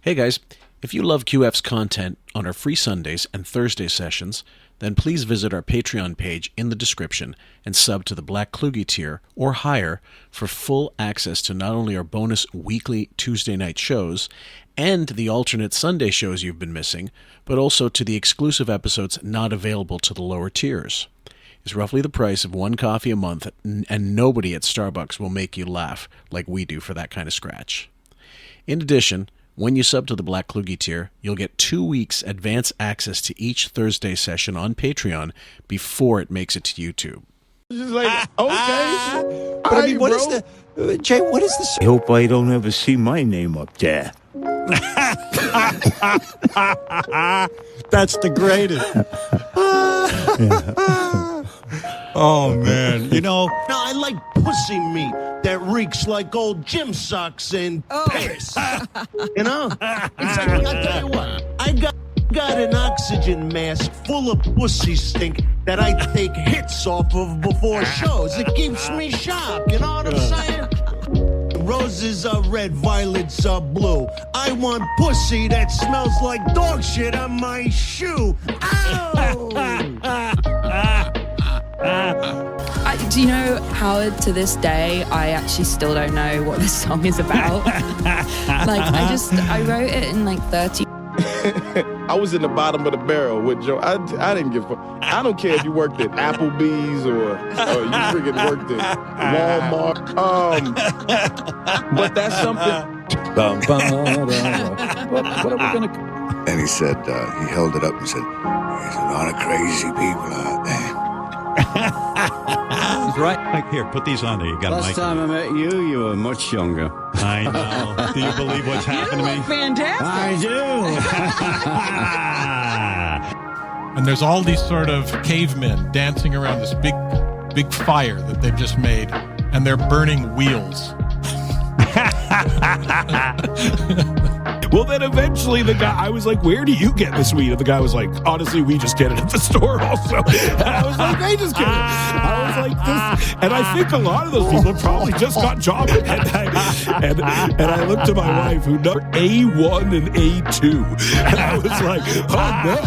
Hey guys, if you love QF's content on our free Sundays and Thursday sessions, then please visit our Patreon page in the description and sub to the Black Kluge tier or higher for full access to not only our bonus weekly Tuesday night shows and the alternate Sunday shows you've been missing, but also to the exclusive episodes not available to the lower tiers. It's roughly the price of one coffee a month, and nobody at Starbucks will make you laugh like we do for that kind of scratch. In addition, when you sub to the Black Kluge tier, you'll get 2 weeks advance access to each Thursday session on Patreon before it makes it to YouTube. Just like, okay. But I mean, what is the... Jay, what is the... I hope I don't ever see my name up there. That's the greatest. Oh, man. You know, Now, I like pussy meat that reeks like old gym socks and piss. You know? It's like, I'll tell you what. I got an oxygen mask full of pussy stink that I take hits off of before shows. It keeps me sharp, you know what I'm saying? Roses are red, violets are blue. I want pussy that smells like dog shit on my shoe. Ow! Do you know, Howard, to this day, I actually still don't know what this song is about. I wrote it in 30. I was in the bottom of the barrel with Joe. I didn't give a fuck. I don't care if you worked at Applebee's or you freaking worked at Walmart. But that's something. What are we going to... And he said, he held it up and said, there's a lot of crazy people out there. He's right. Here, put these on there. You got Last time I met you, you were much younger. I know. Do you believe what's happened to me? Fantastic. I do. And there's all these sort of cavemen dancing around this big fire that they've just made, and they're burning wheels. Well, then eventually the guy, I was like, where do you get this weed? And the guy was like, honestly, we just get it at the store also. And I was like, they just get it. I was like, this. And I think a lot of those people probably just got jobs. And I looked at my wife, who number A1 and A2. And I was like, oh no.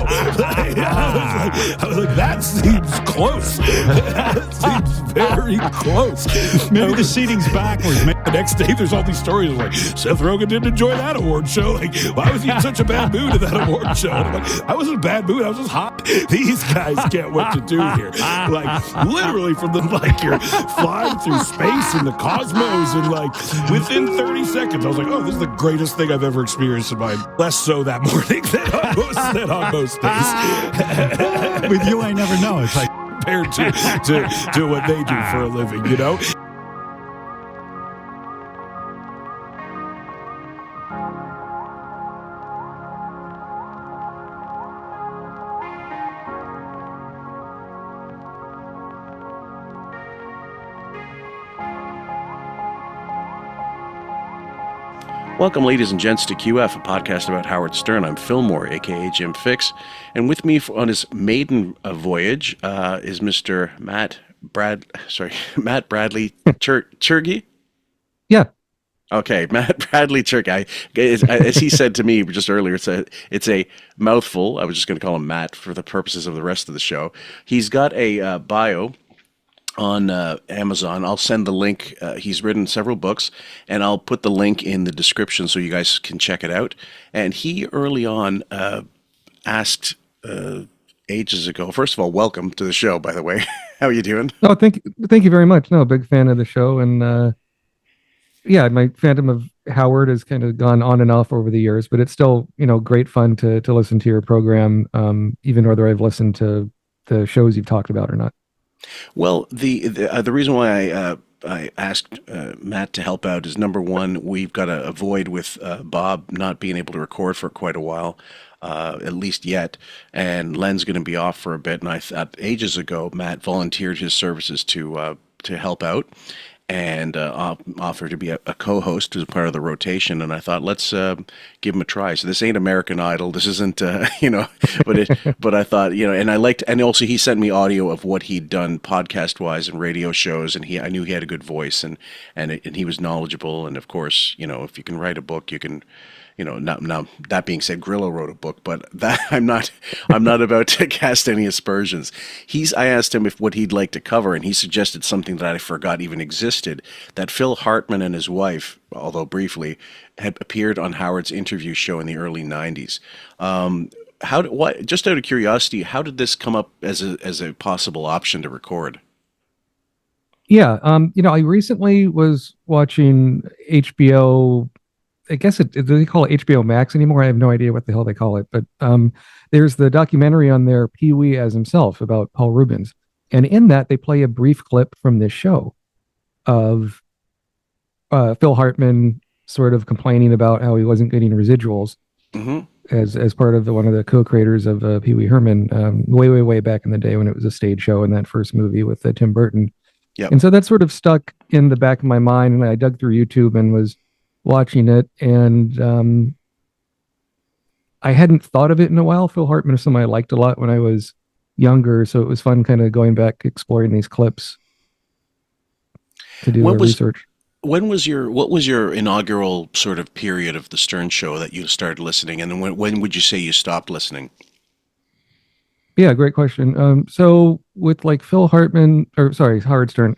I was like, that seems close. That seems very close. Maybe the seating's backwards. The next day, there's all these stories like, Seth Rogen didn't enjoy that award show. Like, why was he in such a bad mood at that award show? And I'm like, I wasn't in a bad mood. I was just hot. These guys get what to do here. Like, literally from you're flying through space and the cosmos, and within 30 seconds, I was like, oh, this is the greatest thing I've ever experienced in my life. Less so that morning than on most days. With you, I never know. It's like compared to what they do for a living, you know? Welcome, ladies and gents, to QF, a podcast about Howard Stern. I'm Phil Moore, a.k.a. Jim Fix, and with me on his maiden voyage is Mr. Mat-Bradley Tschirgi? Yeah. Okay, Mat-Bradley Tschirgi. As he said to me just earlier, it's a mouthful. I was just going to call him Matt for the purposes of the rest of the show. He's got a bio on Amazon. I'll send the link. He's written several books, and I'll put the link in the description so you guys can check it out. And he early on asked ages ago. First of all, welcome to the show, by the way. How are you doing? Oh, thank you very much. No, big fan of the show, and my fandom of Howard has kind of gone on and off over the years, but it's still great fun to listen to your program, even whether I've listened to the shows you've talked about or not. Well, the reason why I asked Matt to help out is, number one, we've got a void with Bob not being able to record for quite a while, at least yet, and Len's going to be off for a bit. And I thought ages ago Matt volunteered his services to help out, and offered to be a co-host as part of the rotation. And I thought, let's give him a try. So this ain't American Idol. This isn't, but I thought, and I liked, and also he sent me audio of what he'd done podcast wise and radio shows. And I knew he had a good voice, and he was knowledgeable. And of course, if you can write a book, you can now that being said, Grillo wrote a book, but that I'm not about to cast any aspersions. I asked him what he'd like to cover, and he suggested something that I forgot even existed, that Phil Hartman and his wife, although briefly, had appeared on Howard's interview show in the early 90s. Just out of curiosity, how did this come up as a possible option to record? Yeah, I recently was watching HBO. I guess do they call it HBO Max anymore? I have no idea what the hell they call it. But there's the documentary on there, Pee-wee as himself, about Paul Reubens. And in that, they play a brief clip from this show of Phil Hartman sort of complaining about how he wasn't getting residuals as part of one of the co-creators of Pee-wee Herman way back in the day when it was a stage show in that first movie with Tim Burton. Yep. And so that sort of stuck in the back of my mind, and I dug through YouTube and was watching it, and I hadn't thought of it in a while. Phil Hartman is someone I liked a lot when I was younger, so it was fun kind of going back, exploring these clips to do research. What was your inaugural sort of period of the Stern Show that you started listening, and when would you say you stopped listening? Yeah, great question. So with like Phil Hartman, Howard Stern,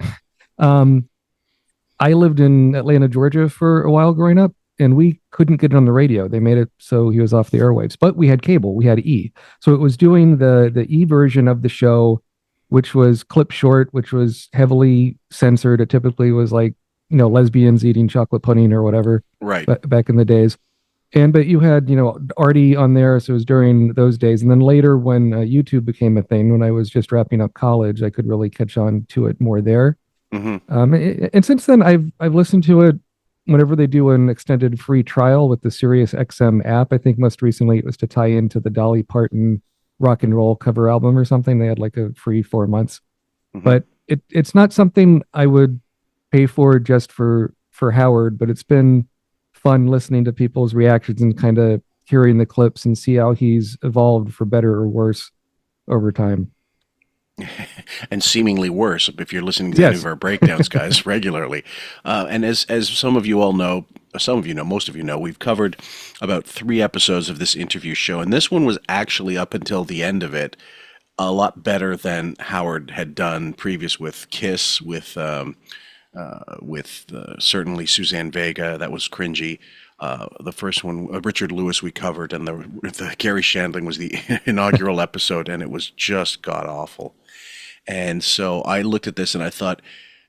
I lived in Atlanta, Georgia for a while growing up, and we couldn't get it on the radio. They made it so he was off the airwaves, but we had cable. We had E. So it was doing the E version of the show, which was clip short, which was heavily censored. It typically was like, lesbians eating chocolate pudding or whatever. Right. Back in the days. But you had, Artie on there. So it was during those days. And then later when YouTube became a thing, when I was just wrapping up college, I could really catch on to it more there. And since then, I've listened to it whenever they do an extended free trial with the Sirius XM app. I think most recently it was to tie into the Dolly Parton rock and roll cover album or something. They had like a free 4 months, but it's not something I would pay for just for Howard, but it's been fun listening to people's reactions and kind of hearing the clips and see how he's evolved for better or worse over time. And seemingly worse if you're listening to any of our breakdowns, guys, regularly. And as some of you all know, most of you know, we've covered about 3 episodes of this interview show, and this one was actually, up until the end of it, a lot better than Howard had done previous with Kiss, with certainly Suzanne Vega. That was cringy. The first one, Richard Lewis, we covered, and the Gary Shandling was the inaugural episode, and it was just god awful. And so I looked at this and I thought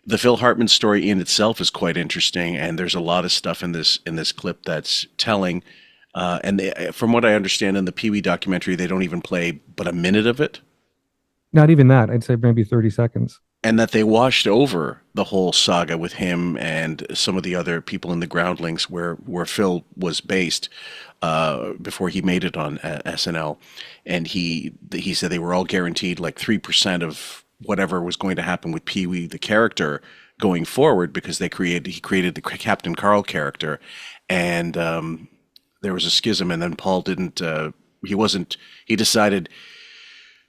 the Phil Hartman story in itself is quite interesting, and there's a lot of stuff in this clip that's telling. From what I understand in the Pee-wee documentary, they don't even play but a minute of it. Not even that. I'd say maybe 30 seconds. And that they washed over the whole saga with him and some of the other people in the Groundlings where Phil was based before he made it on SNL. And he said they were all guaranteed like 3% of whatever was going to happen with Pee-wee, the character, going forward, because he created the Captain Carl character. And there was a schism, and then Paul he decided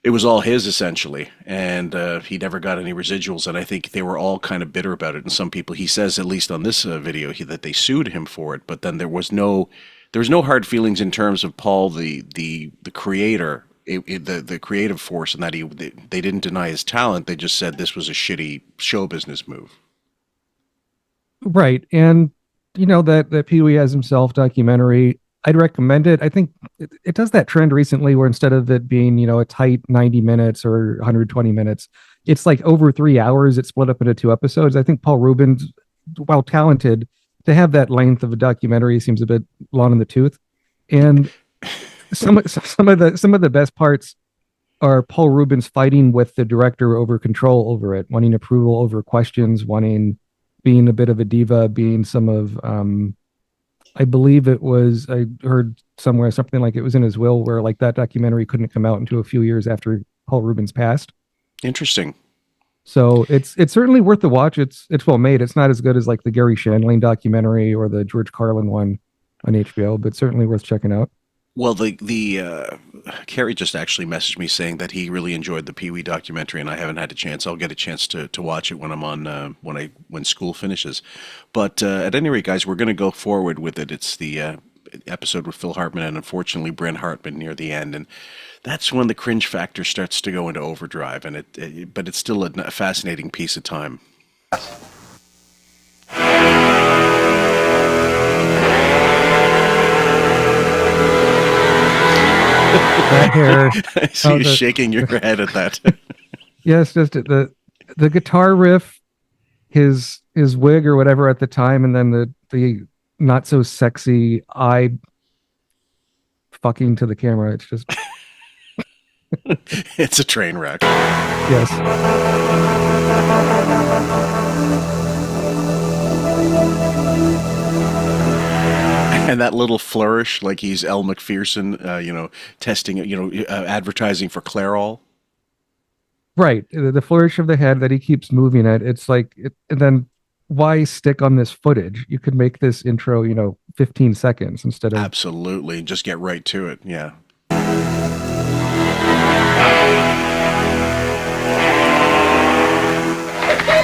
it was all his, essentially, and he never got any residuals, and I think they were all kind of bitter about it. And some people, he says, at least on this video, that they sued him for it, but then there was no hard feelings in terms of Paul, the creator, the creative force, and that they didn't deny his talent. They just said this was a shitty show business move. Right, and that Pee-wee as himself documentary, I'd recommend it. I think it does that trend recently where instead of it being, a tight 90 minutes or 120 minutes, it's like over 3 hours. It's split up into 2 episodes. I think Paul Reubens, while talented, to have that length of a documentary seems a bit long in the tooth. And some of the best parts are Paul Reubens fighting with the director over control over it, wanting approval over questions, being a bit of a diva, being some of I believe it was, I heard somewhere something like it was in his will where like that documentary couldn't come out until a few years after Paul Reubens passed. Interesting. So it's certainly worth the watch. It's well made. It's not as good as like the Gary Shandling documentary or the George Carlin one on HBO, but certainly worth checking out. Well, Carrie just actually messaged me saying that he really enjoyed the Pee-wee documentary, and I haven't had a chance. I'll get a chance to watch it when I'm on when school finishes. But at any rate, guys, we're going to go forward with it. It's the episode with Phil Hartman and unfortunately Brynn Hartman near the end, and that's when the cringe factor starts to go into overdrive. And but it's still a fascinating piece of time. That hair. I see you shaking your head at that. Yes, just the guitar riff, his wig or whatever at the time, and then the not so sexy eye fucking to the camera. It's just it's a train wreck. Yes. And that little flourish, like he's Elle Macpherson, testing, advertising for Clairol. Right. The flourish of the head that he keeps moving at. It's like, and then why stick on this footage? You could make this intro, 15 seconds instead of. Absolutely. Just get right to it. Yeah.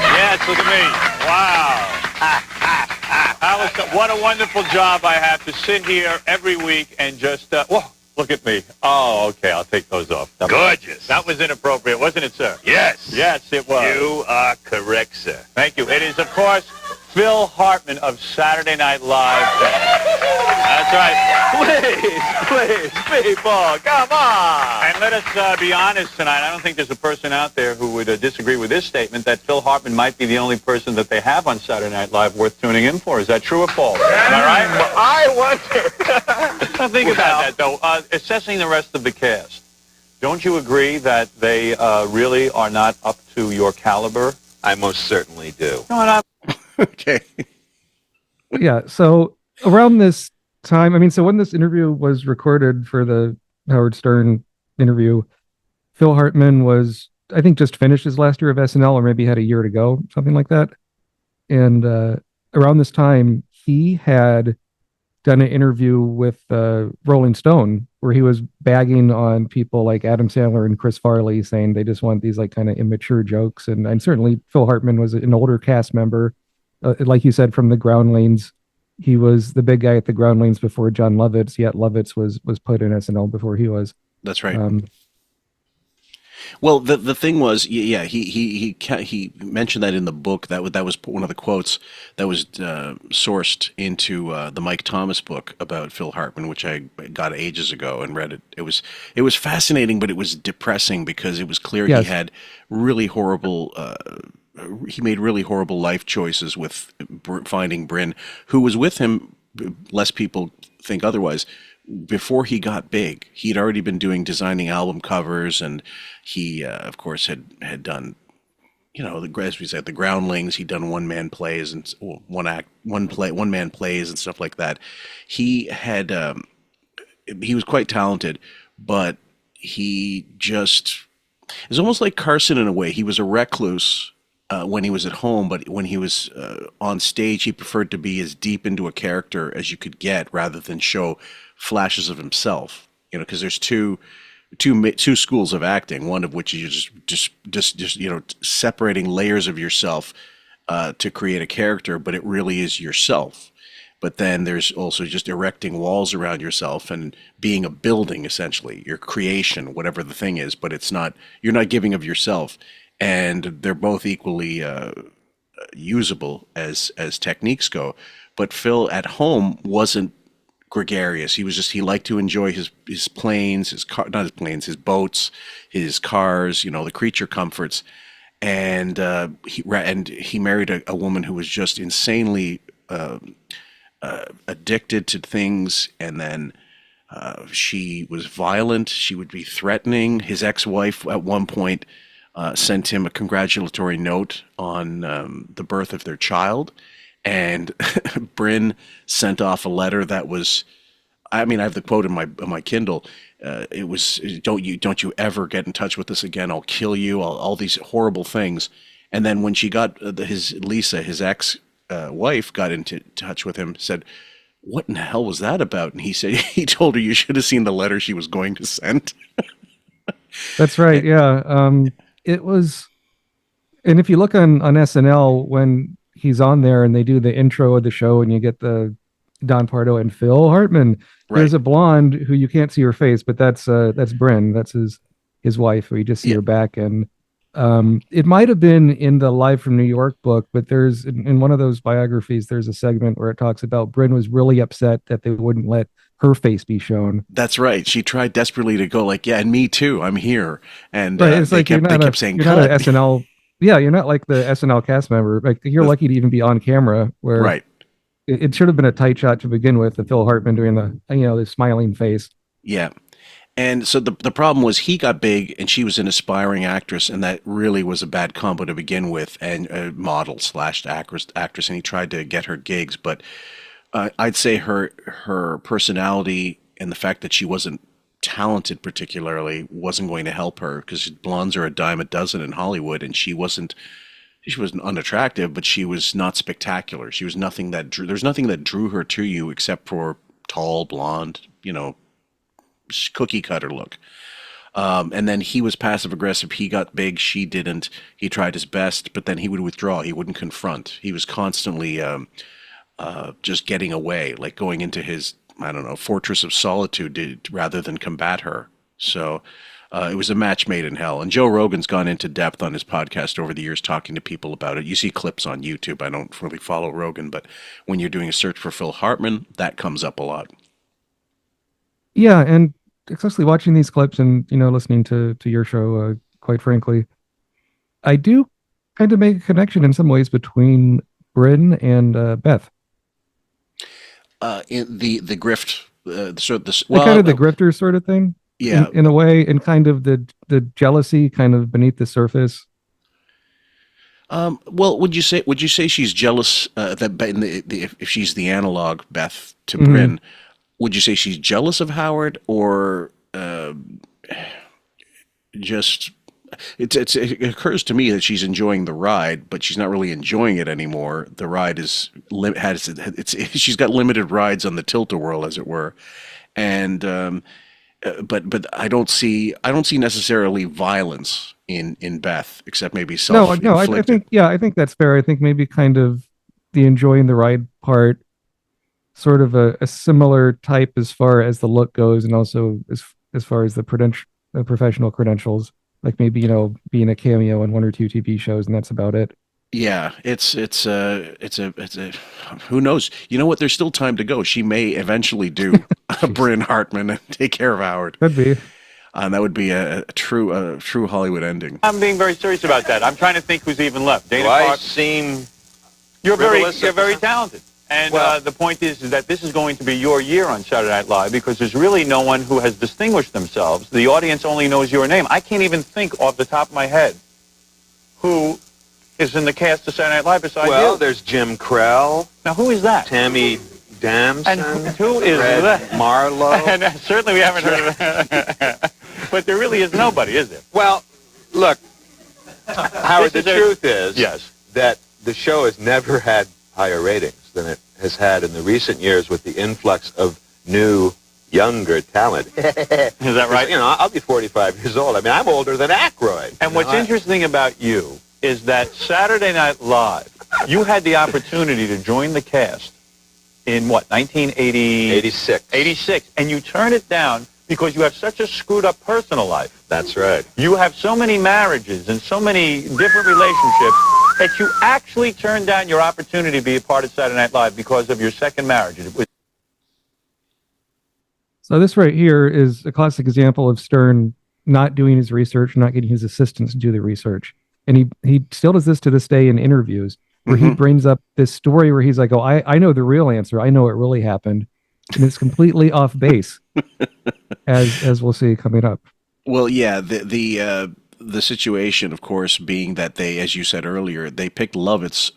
Yes, look at me. Wow. Allison, what a wonderful job I have to sit here every week and just, look at me. Oh, okay, I'll take those off. Gorgeous. That was inappropriate, wasn't it, sir? Yes. Yes, it was. You are correct, sir. Thank you. It is, of course, Phil Hartman of Saturday Night Live. That's right. Please, people, come on. And let us be honest tonight. I don't think there's a person out there who would disagree with this statement that Phil Hartman might be the only person that they have on Saturday Night Live worth tuning in for. Is that true or false? Am I right? Well, I wonder. Think about that, though. Assessing the rest of the cast, don't you agree that they really are not up to your caliber? I most certainly do. No, not. Okay. Yeah. So around this time, so when this interview was recorded for the Howard Stern interview, Phil Hartman was, I think, just finished his last year of SNL, or maybe had a year to go, something like that. And around this time, he had done an interview with Rolling Stone where he was bagging on people like Adam Sandler and Chris Farley, saying they just want these like kind of immature jokes. And certainly Phil Hartman was an older cast member. Like you said, from the Groundlings, he was the big guy at the Groundlings before John Lovitz, yet Lovitz was put in SNL before he was. That's right. Well, the thing was, yeah, he mentioned that in the book. That was one of the quotes that was sourced into the Mike Thomas book about Phil Hartman, which I got ages ago and read it. It was fascinating, but it was depressing because it was clear he had really horrible. He made really horrible life choices with finding Brynn, who was with him. Less people think otherwise. Before he got big, he'd already been designing album covers, and he, of course, had done, as we said, the Groundlings. He'd done one-man plays and one-man plays and stuff like that. He had, he was quite talented, but he just, it was almost like Carson in a way. He was a recluse when he was at home, but when he was on stage, he preferred to be as deep into a character as you could get, rather than show flashes of himself. Because there's two schools of acting. One of which is just separating layers of yourself to create a character, but it really is yourself. But then there's also just erecting walls around yourself and being a building, essentially, your creation, whatever the thing is. But it's not, you're not giving of yourself. And they're both equally usable as techniques go. But Phil at home wasn't gregarious. He liked to enjoy his planes, his boats, his cars, the creature comforts. And he married a woman who was just insanely addicted to things. And then she was violent. She would be threatening. His ex-wife at one point sent him a congratulatory note on the birth of their child, and Brynn sent off a letter that was, I have the quote in my Kindle. It was, don't you ever get in touch with us again? I'll kill you. All these horrible things. And then when she got his ex wife got into touch with him, said, "What in the hell was that about?" And he said he told her, "You should have seen the letter she was going to send." That's right. Yeah. It was, and if you look on SNL when he's on there and they do the intro of the show and you get the Don Pardo and Phil Hartman. Right. There's a blonde who you can't see her face, but that's Brynn. That's his wife. We just see her back, and it might have been in the Live from New York book, but there's in one of those biographies, there's a segment where it talks about Brynn was really upset that they wouldn't let her face be shown. That's right. She tried desperately to go like, yeah, and me too. I'm here. And right, it's they like kept saying, you're cut. not an SNL. Yeah, you're not like the SNL cast member. Like you're lucky to even be on camera. Where right. It should have been a tight shot to begin with. The Phil Hartman doing the smiling face. Yeah. And so the problem was he got big and she was an aspiring actress, and that really was a bad combo to begin with, and a model / actress, and he tried to get her gigs. But I'd say her personality and the fact that she wasn't talented particularly wasn't going to help her, because blondes are a dime a dozen in Hollywood, and she wasn't unattractive, but she was not spectacular. She was nothing that there's nothing that drew her to you except for tall, blonde, cookie cutter look. And then he was passive aggressive. He got big. She didn't. He tried his best, but then he would withdraw. He wouldn't confront. He was constantly just getting away, like going into his, fortress of solitude rather than combat her. So it was a match made in hell. And Joe Rogan's gone into depth on his podcast over the years talking to people about it. You see clips on YouTube. I don't really follow Rogan, but when you're doing a search for Phil Hartman, that comes up a lot. Yeah, and especially watching these clips and listening to your show, quite frankly, I do kind of make a connection in some ways between Brynn and Beth. In the grift, kind of the grifter sort of thing. Yeah, in a way, and kind of the jealousy kind of beneath the surface. Well, would you say she's jealous that if she's the analog Beth to Brynn? Would you say she's jealous of Howard, or just it occurs to me that she's enjoying the ride, but she's not really enjoying it anymore. The ride she's got limited rides on the tilt-a-whirl, as it were, and but I don't see necessarily violence in Beth, except maybe self-inflicted. I think that's fair. I think maybe kind of the enjoying the ride part, sort of a similar type as far as the look goes, and also as far as the professional credentials, like maybe being a cameo on one or two TV shows, and that's about it. Yeah, it's a who knows? You know what? There's still time to go. She may eventually do Brynn Hartman and take care of Howard. Could be. That would be a true Hollywood ending. I'm being very serious about that. I'm trying to think who's even left. Dana I seem you're very talented. And the point is that this is going to be your year on Saturday Night Live, because there's really no one who has distinguished themselves. The audience only knows your name. I can't even think off the top of my head who is in the cast of Saturday Night Live besides you. Well, there's Jim Krell. Now, who is that? Tammy Damson. And who is Fred that? Marlowe. And certainly we haven't heard of it. But there really is nobody, is there? Well, look, Howard, the truth is that the show has never had higher ratings than it has had in the recent years with the influx of new, younger talent. Is that right? I'll be 45 years old. I mean, I'm older than Aykroyd. And what's interesting about you is that Saturday Night Live, you had the opportunity to join the cast in what, 1986? 86. And you turned it down because you have such a screwed up personal life. That's right. You have so many marriages and so many different relationships that you actually turned down your opportunity to be a part of Saturday Night Live because of your second marriage. So this right here is a classic example of Stern not doing his research, not getting his assistants to do the research. And he still does this to this day in interviews, where he brings up this story where he's like, oh, I know the real answer. I know what really happened. And it's completely off base, as we'll see coming up. Well, yeah, the situation, of course, being that they, as you said earlier, they picked Lovitz.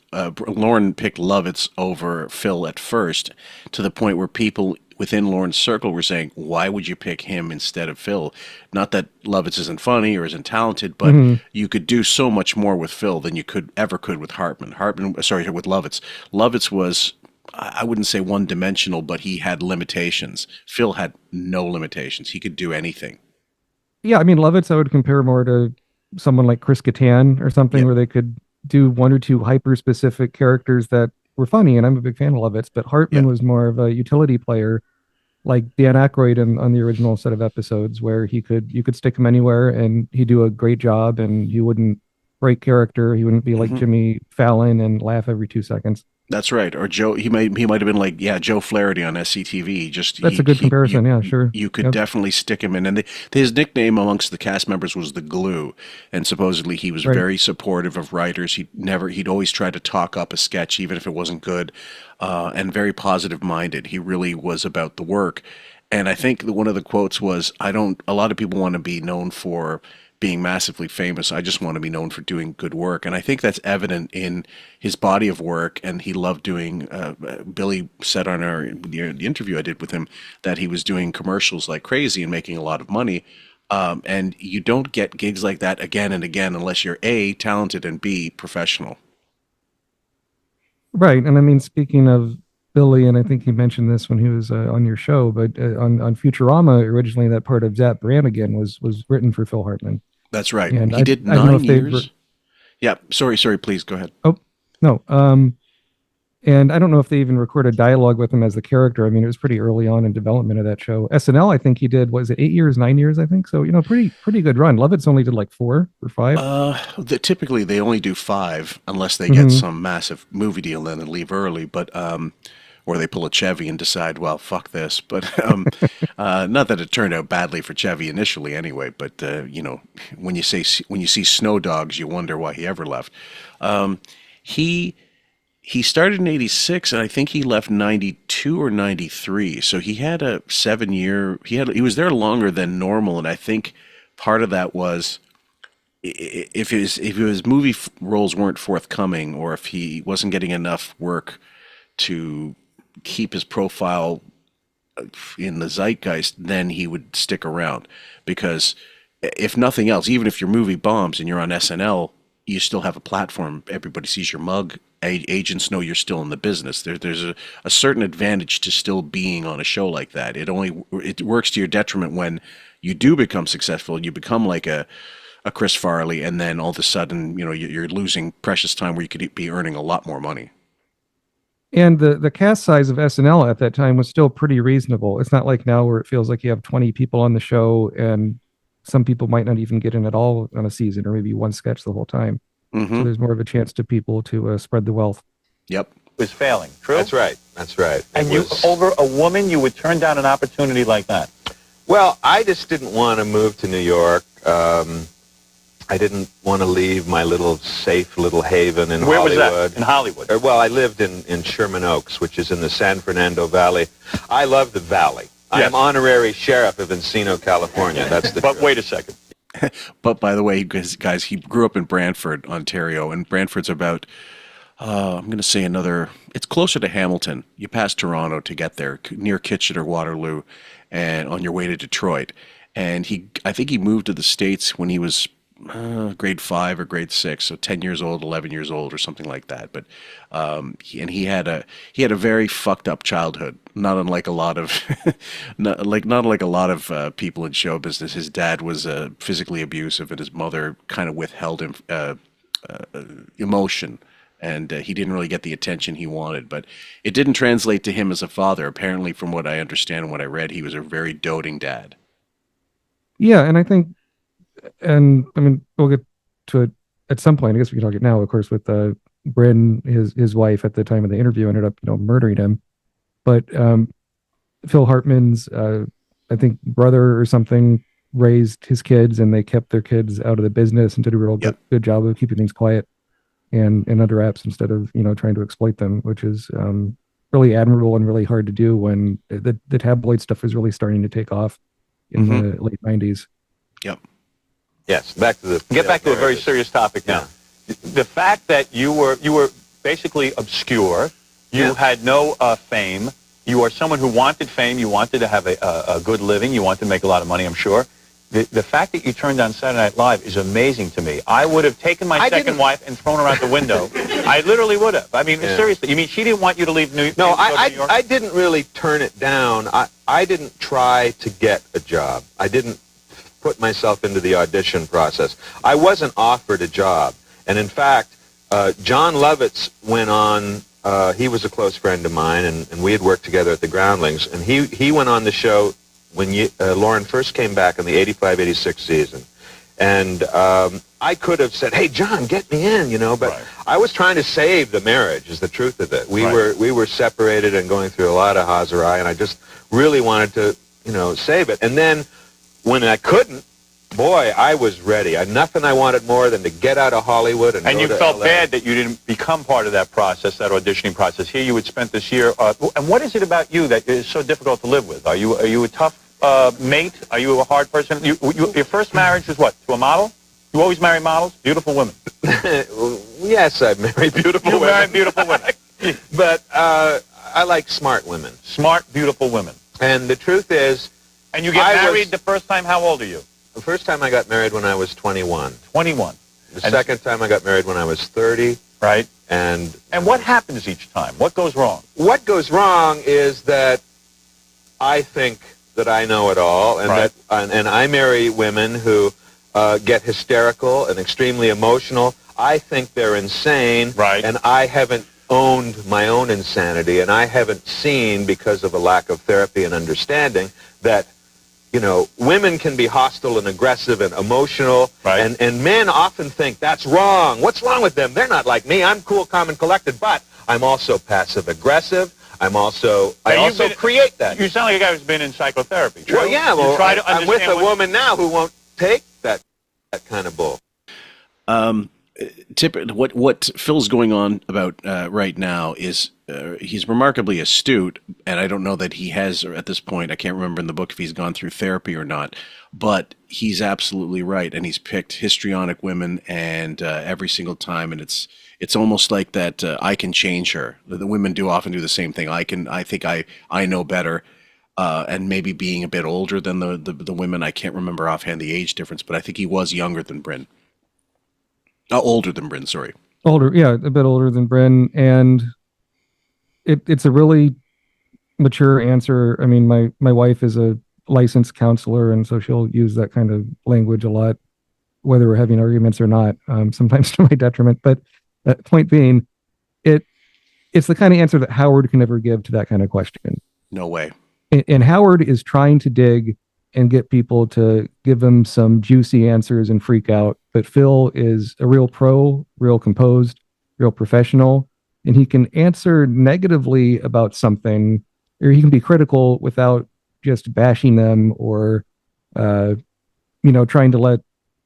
Lorne picked Lovitz over Phil at first, to the point where people within Lorne's circle were saying, why would you pick him instead of Phil? Not that Lovitz isn't funny or isn't talented, but you could do so much more with Phil than you could with Hartman. With Lovitz. Lovitz was, I wouldn't say one-dimensional, but he had limitations. Phil had no limitations. He could do anything. Yeah, I mean, Lovitz I would compare more to someone like Chris Kattan or something, where they could do one or two hyper-specific characters that were funny, and I'm a big fan of Lovitz, but Hartman was more of a utility player, like Dan Aykroyd on the original set of episodes, where you could stick him anywhere and he'd do a great job, and he wouldn't break character. He wouldn't be like Jimmy Fallon and laugh every 2 seconns. That's right. Or Joe, he might have been like, Joe Flaherty on SCTV. That's a good comparison. Sure. You could definitely stick him in. And his nickname amongst the cast members was the Glue. And supposedly he was very supportive of writers. He'd always try to talk up a sketch, even if it wasn't good, and very positive minded. He really was about the work. And I think one of the quotes was, a lot of people want to be known for being massively famous. I just want to be known for doing good work. And I think that's evident in his body of work. And he loved doing, Billy said on the interview I did with him, that he was doing commercials like crazy and making a lot of money. And you don't get gigs like that again and again unless you're A, talented, and B, professional. Right. And I mean, speaking of Billy, and I think he mentioned this when he was on your show, but on Futurama, originally that part of Zap Brannigan was written for Phil Hartman. That's right. And he did 9 years. Yeah. Sorry. Please go ahead. Oh, no. And I don't know if they even recorded dialogue with him as the character. I mean, it was pretty early on in development of that show. SNL, I think he did, was it 8 years, 9 years, I think? So, pretty good run. Lovitz only did like 4 or 5. Typically, they only do 5 unless they get some massive movie deal in and leave early. But or they pull a Chevy and decide, well, fuck this. But not that it turned out badly for Chevy initially anyway. But, when you see Snow Dogs, you wonder why he ever left. He started in 86, and I think he left 92 or 93. So he had a 7-year, he was there longer than normal. And I think part of that was if his movie roles weren't forthcoming, or if he wasn't getting enough work to keep his profile in the zeitgeist, then he would stick around. Because if nothing else, even if your movie bombs and you're on SNL, you still have a platform. Everybody sees your mug. Agents know you're still in the business. There's a certain advantage to still being on a show like that. It works to your detriment when you do become successful. You become like a Chris Farley, and then all of a sudden, you're losing precious time where you could be earning a lot more money. And the cast size of SNL at that time was still pretty reasonable. It's not like now where it feels like you have 20 people on the show and some people might not even get in at all on a season, or maybe one sketch the whole time. So there's more of a chance to people to spread the wealth. Yep. Was failing, true? That's right. And over a woman, you would turn down an opportunity like that? Well, I just didn't want to move to New York. I didn't want to leave my safe little haven in Hollywood. Where was that? In Hollywood? Well, I lived in Sherman Oaks, which is in the San Fernando Valley. I love the valley. I am honorary sheriff of Encino, California. That's the truth. Wait a second. But by the way, guys, he grew up in Brantford, Ontario, and Brantford's about, I'm going to say it's closer to Hamilton. You pass Toronto to get there, near Kitchener, Waterloo, and on your way to Detroit. And I think he moved to the States when he was grade 5 or grade 6, so 10 years old, 11 years old, or something like that. But he had a very fucked up childhood, not unlike a lot of people in show business. His dad was physically abusive, and his mother kind of withheld him emotion, and he didn't really get the attention he wanted. But it didn't translate to him as a father. Apparently, from what I understand and what I read, he was a very doting dad. Yeah, and I think. And I mean, we'll get to it at some point. I guess we can talk it now, of course, with Brynn, his wife at the time of the interview ended up, murdering him. But Phil Hartman's, I think, brother or something raised his kids, and they kept their kids out of the business and did a real good job of keeping things quiet and under wraps instead of, trying to exploit them, which is really admirable and really hard to do when the tabloid stuff was really starting to take off in the late 90s. Yep. Yes, back to a very serious topic now. The fact that you were basically obscure, you had no fame, you are someone who wanted fame, you wanted to have a good living, you wanted to make a lot of money, I'm sure. The fact that you turned down Saturday Night Live is amazing to me. I would have taken my second wife and thrown her out the window. I literally would have. I mean, seriously, you mean she didn't want you to leave New York? No, I didn't really turn it down. I didn't try to get a job. I didn't put myself into the audition process. I wasn't offered a job. And in fact, John Lovitz went on he was a close friend of mine, and we had worked together at the Groundlings. And he went on the show when Lauren first came back in the 85-86 season. And I could have said, "Hey, John, get me in," but I was trying to save the marriage, is the truth of it. We were separated and going through a lot of Hazarai, and I just really wanted to, save it. And then when I couldn't, boy, I was ready. Nothing I wanted more than to get out of Hollywood and you go to felt LA. bad that you didn't become part of that process, that auditioning process. Here you had spent this year. And what is it about you that is so difficult to live with? Are you a tough mate? Are you a hard person? Your first marriage was what? To a model? You always marry models? Beautiful women. Yes, I've married beautiful women. You married beautiful women. But I like smart women. Smart, beautiful women. And the truth is... And you get married the first time, how old are you? The first time I got married when I was 21. 21. The second time I got married when I was 30. Right. And what happens each time? What goes wrong? What goes wrong is that I think that I know it all, and and I marry women who get hysterical and extremely emotional. I think they're insane, and I haven't owned my own insanity, and I haven't seen, because of a lack of therapy and understanding, that women can be hostile and aggressive and emotional, and men often think that's wrong. What's wrong with them? They're not like me. I'm cool, calm, and collected, but I'm also passive-aggressive. I also create that. You sound like a guy who's been in psychotherapy. True? Well, yeah. Well, I'm with a woman now who won't take that kind of bull. What Phil's going on about right now is he's remarkably astute, and I don't know that he has, or at this point, I can't remember in the book if he's gone through therapy or not, but he's absolutely right, and he's picked histrionic women, and every single time, and it's almost like that I can change her. The women do often do the same thing. I think I know better, and maybe being a bit older than the women. I can't remember offhand the age difference, but I think he was younger than Brynn. Older than Brynn, sorry. Older, yeah, a bit older than Brynn, and it's a really mature answer. I mean, my wife is a licensed counselor, and so she'll use that kind of language a lot, whether we're having arguments or not, sometimes to my detriment. But point being, it's the kind of answer that Howard can never give to that kind of question. No way. And Howard is trying to dig and get people to give him some juicy answers and freak out. But Phil is a real pro, real composed, real professional, and he can answer negatively about something, or he can be critical without just bashing them or, trying to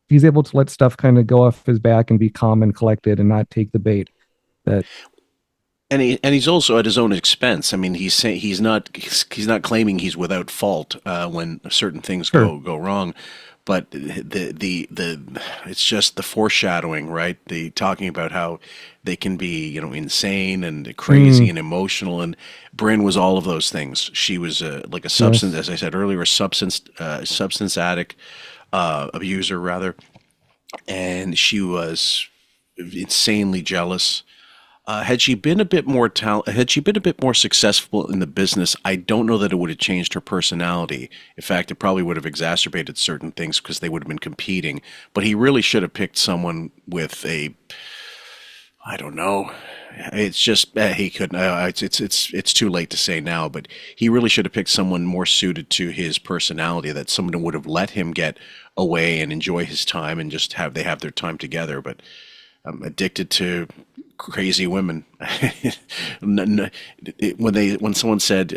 he's able to let stuff kind of go off his back and be calm and collected and not take the bait. And he's also at his own expense. I mean, he's not claiming he's without fault when certain things go wrong, but it's just the foreshadowing, right? The talking about how they can be insane and crazy and emotional, and Brynn was all of those things. She was like a substance, as I said earlier, a substance addict, abuser rather, and she was insanely jealous. Had she been a bit more successful in the business, I don't know that it would have changed her personality. In fact, it probably would have exacerbated certain things because they would have been competing. But he really should have picked someone with I don't know. It's just he couldn't. It's too late to say now. But he really should have picked someone more suited to his personality. That someone would have let him get away and enjoy his time and just have their time together. But I'm addicted to crazy women. When someone said,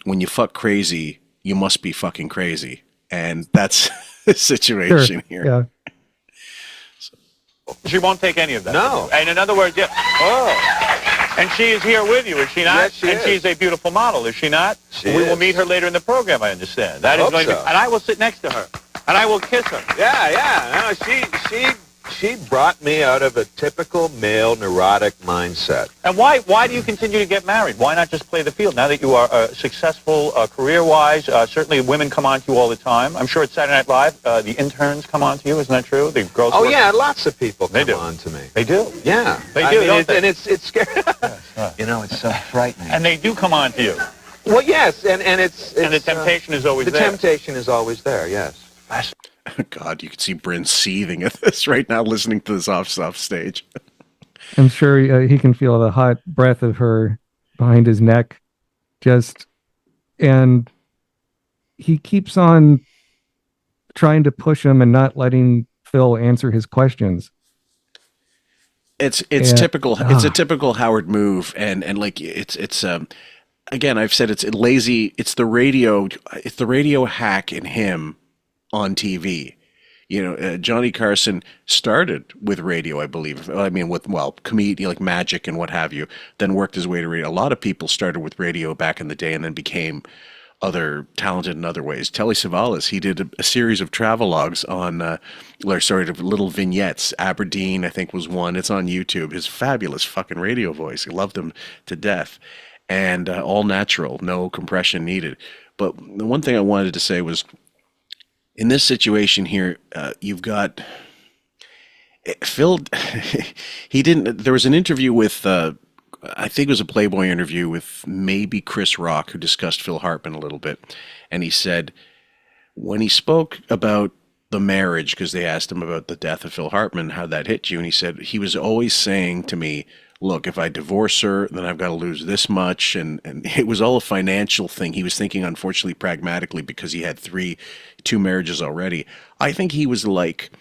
when you fuck crazy, you must be fucking crazy. And that's the situation here. Yeah. She won't take any of that. No. And in other words, and she is here with you, is she not? Yes, she is. She's a beautiful model, is she not? She We is. will meet her later in the program, I understand. That I is hope going to be, so. and I will sit next to her. And I will kiss her. Yeah. No, she brought me out of a typical male neurotic mindset. And why do you continue to get married? Why not just play the field? Now that you are successful career-wise, certainly women come on to you all the time. I'm sure at Saturday Night Live, the interns come on to you. Isn't that true? The girls. Oh, yeah, lots of people come on to me. They do? Yeah. They do, don't they? And it's scary. It's so frightening. And they do come on to you. Well, yes, and it's and the temptation is always the there. The temptation is always there, yes. God, you can see Brynn seething at this right now, listening to this off stage. I'm sure he can feel the hot breath of her behind his neck. And he keeps on trying to push him and not letting Phil answer his questions. It's typical. It's a typical Howard move, and like it's again, I've said it's lazy. It's the radio hack in him on TV. Johnny Carson started with radio, I believe. I mean, with comedian like Magic and what have you. Then worked his way to radio. A lot of people started with radio back in the day, and then became talented in other ways. Telly Savalas, he did a series of travelogues on, little vignettes. Aberdeen, I think, was one. It's on YouTube. His fabulous fucking radio voice. I loved him to death. And all natural, no compression needed. But the one thing I wanted to say was, in this situation here, you've got Phil. There was an interview with, I think it was a Playboy interview with maybe Chris Rock, who discussed Phil Hartman a little bit. And he said, when he spoke about the marriage, because they asked him about the death of Phil Hartman, how that hit you. And he said, he was always saying to me, look, if I divorce her, then I've got to lose this much. And it was all a financial thing. He was thinking, unfortunately, pragmatically, because he had two marriages already. I think he was like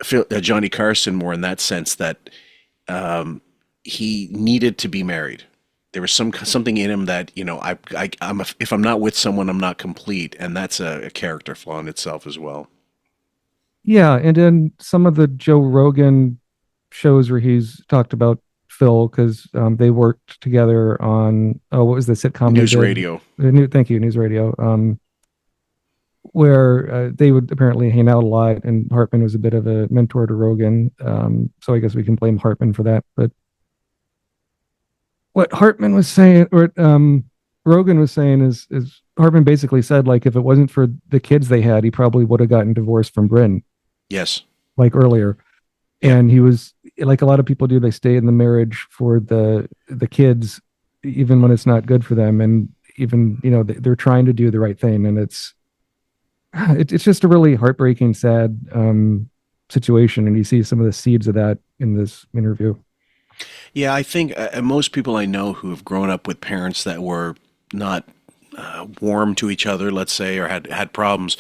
Johnny Carson more in that sense, that he needed to be married. There was something in him that, if I'm not with someone, I'm not complete. And that's a character flaw in itself as well. Yeah. And in some of the Joe Rogan shows where he's talked about Phil, because they worked together on, what was the sitcom? News Radio. Thank you, News Radio. Where they would apparently hang out a lot, and Hartman was a bit of a mentor to Rogan. So I guess we can blame Hartman for that. But what Hartman was saying, or Rogan was saying, is Hartman basically said, like, if it wasn't for the kids they had, he probably would have gotten divorced from Brynn. Yes. Like earlier. And he was, like a lot of people do, they stay in the marriage for the kids, even when it's not good for them. And even, they're trying to do the right thing. And it's just a really heartbreaking, sad situation. And you see some of the seeds of that in this interview. Yeah, I think most people I know who have grown up with parents that were not warm to each other, let's say, or had problems,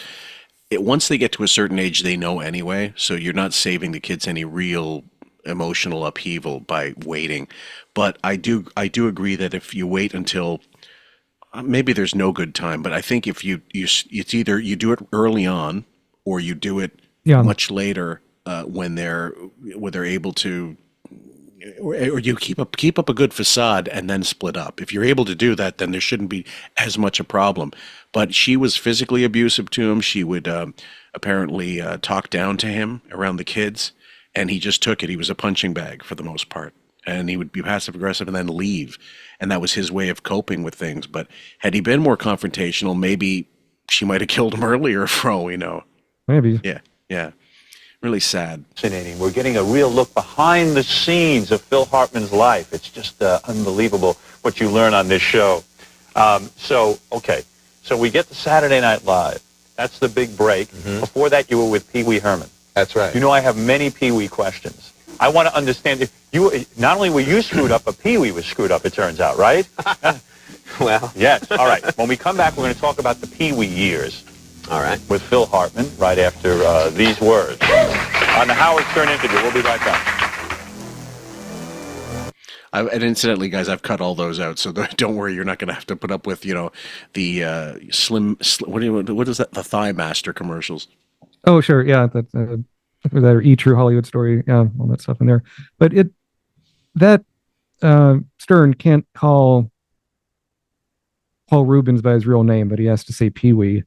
once they get to a certain age, they know anyway. So you're not saving the kids any real emotional upheaval by waiting. But I do agree that if you wait until maybe there's no good time, but I think if it's either you do it early on or you do it much later when they're able to, or you keep up a good facade and then split up. If you're able to do that, then there shouldn't be as much a problem. But she was physically abusive to him. She would apparently talk down to him around the kids, and he just took it. He was a punching bag for the most part, and he would be passive aggressive and then leave. And that was his way of coping with things. But had he been more confrontational, maybe she might have killed him earlier, Fro, Maybe. Yeah. Really sad. Fascinating. We're getting a real look behind the scenes of Phil Hartman's life. It's just unbelievable what you learn on this show. So we get to Saturday Night Live. That's the big break. Mm-hmm. Before that, you were with Pee-wee Herman. That's right. I have many Pee-wee questions. I want to understand if not only were you screwed up, but Pee-wee was screwed up, it turns out, right? Well. Yes. All right. When we come back, we're going to talk about the Pee-wee years. All right. With Phil Hartman, right after these words. On the Howard Stern interview. We'll be right back. And incidentally, guys, I've cut all those out, so don't worry. You're not going to have to put up with, the slim what is that? The Thigh Master commercials. Oh, sure. Yeah. That E-True Hollywood Story. Yeah. All that stuff in there. But Stern can't call Paul Rubens by his real name, but he has to say Pee-wee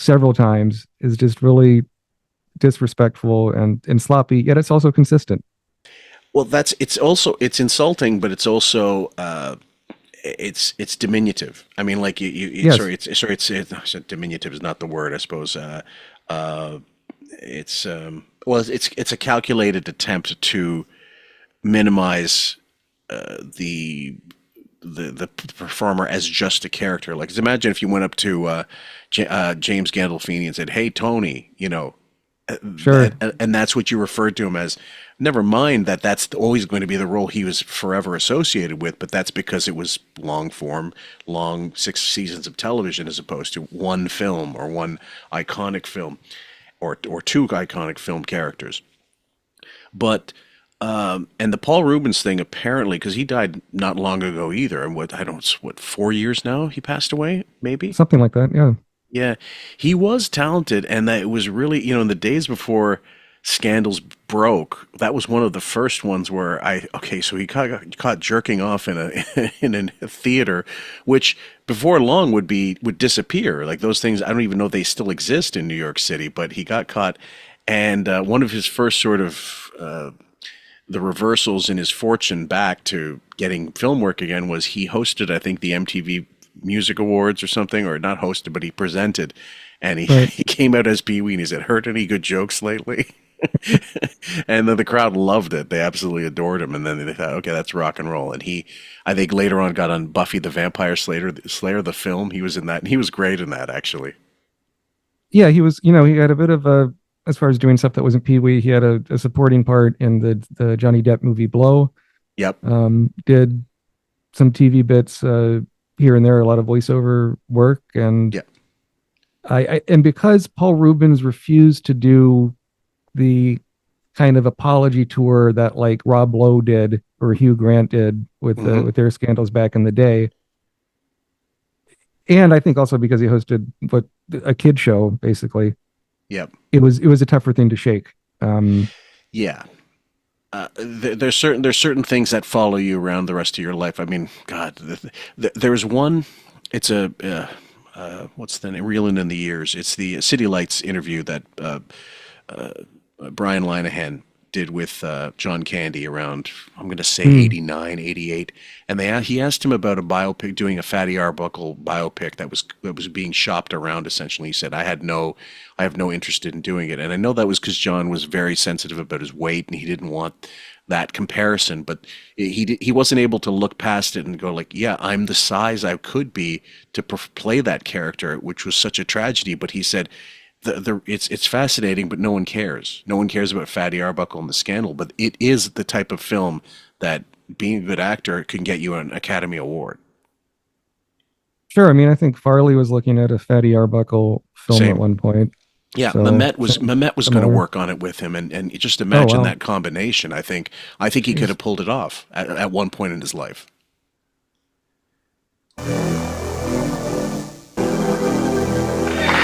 several times, is just really disrespectful and sloppy, yet it's also consistent. Well, it's insulting, but it's also it's diminutive. I mean, like Yes. Diminutive is not the word, I suppose. It's a calculated attempt to minimize the performer as just a character. Like, imagine if you went up to James Gandolfini and said, "Hey, Tony, Sure. And that's what you referred to him as. Never mind that that's always going to be the role he was forever associated with, but that's because it was long form, long 6 seasons of television as opposed to one film or one iconic film or two iconic film characters. But and the Paul Rubens thing apparently, because he died not long ago either, and what 4 years now he passed away, maybe Something like that. Yeah. yeah, he was talented, and that it was really, in the days before scandals broke, that was one of the first ones where so he got caught jerking off in a in a theater, which before long would disappear. Like those things, I don't even know if they still exist in New York City, but he got caught, and one of his first sort of the reversals in his fortune back to getting film work again was he hosted, I think, the MTV Music Awards or something, or not hosted, but he presented, and he came out as Pee-wee and he said, "Heard any good jokes lately?" And then the crowd loved it. They absolutely adored him, and then they thought, okay, that's rock and roll. And he, I think, later on got on Buffy the Vampire Slayer, the film. He was in that, and he was great in that, actually. Yeah, he was. He had a bit of a, as far as doing stuff that wasn't Pee-wee, he had a supporting part in the Johnny Depp movie Blow. Yep. Did some TV bits here and there, a lot of voiceover work, and and because Paul Rubens refused to do the kind of apology tour that like Rob Lowe did or Hugh Grant did with with their scandals back in the day, and I think also because he hosted a kid show basically. Yep. It was a tougher thing to shake. Yeah. There's certain things that follow you around the rest of your life. I mean, God, there's one. It's what's the name? Reeling in the Years. It's the City Lights interview that Brian Linehan did with John Candy around, I'm going to say 89, 88. And he asked him about a biopic, doing a Fatty Arbuckle biopic that was being shopped around, essentially. He said, I have no interest in doing it. And I know that was because John was very sensitive about his weight and he didn't want that comparison, but he wasn't able to look past it and go like, yeah, I'm the size I could be to play that character, which was such a tragedy. But he said, it's fascinating, but no one cares. No one cares about Fatty Arbuckle and the scandal, but it is the type of film that, being a good actor, can get you an Academy Award. Sure. I mean, I think Farley was looking at a Fatty Arbuckle film at one point. Yeah, so, Mamet was going to work on it with him, and just imagine that combination. I think he could have pulled it off at one point in his life.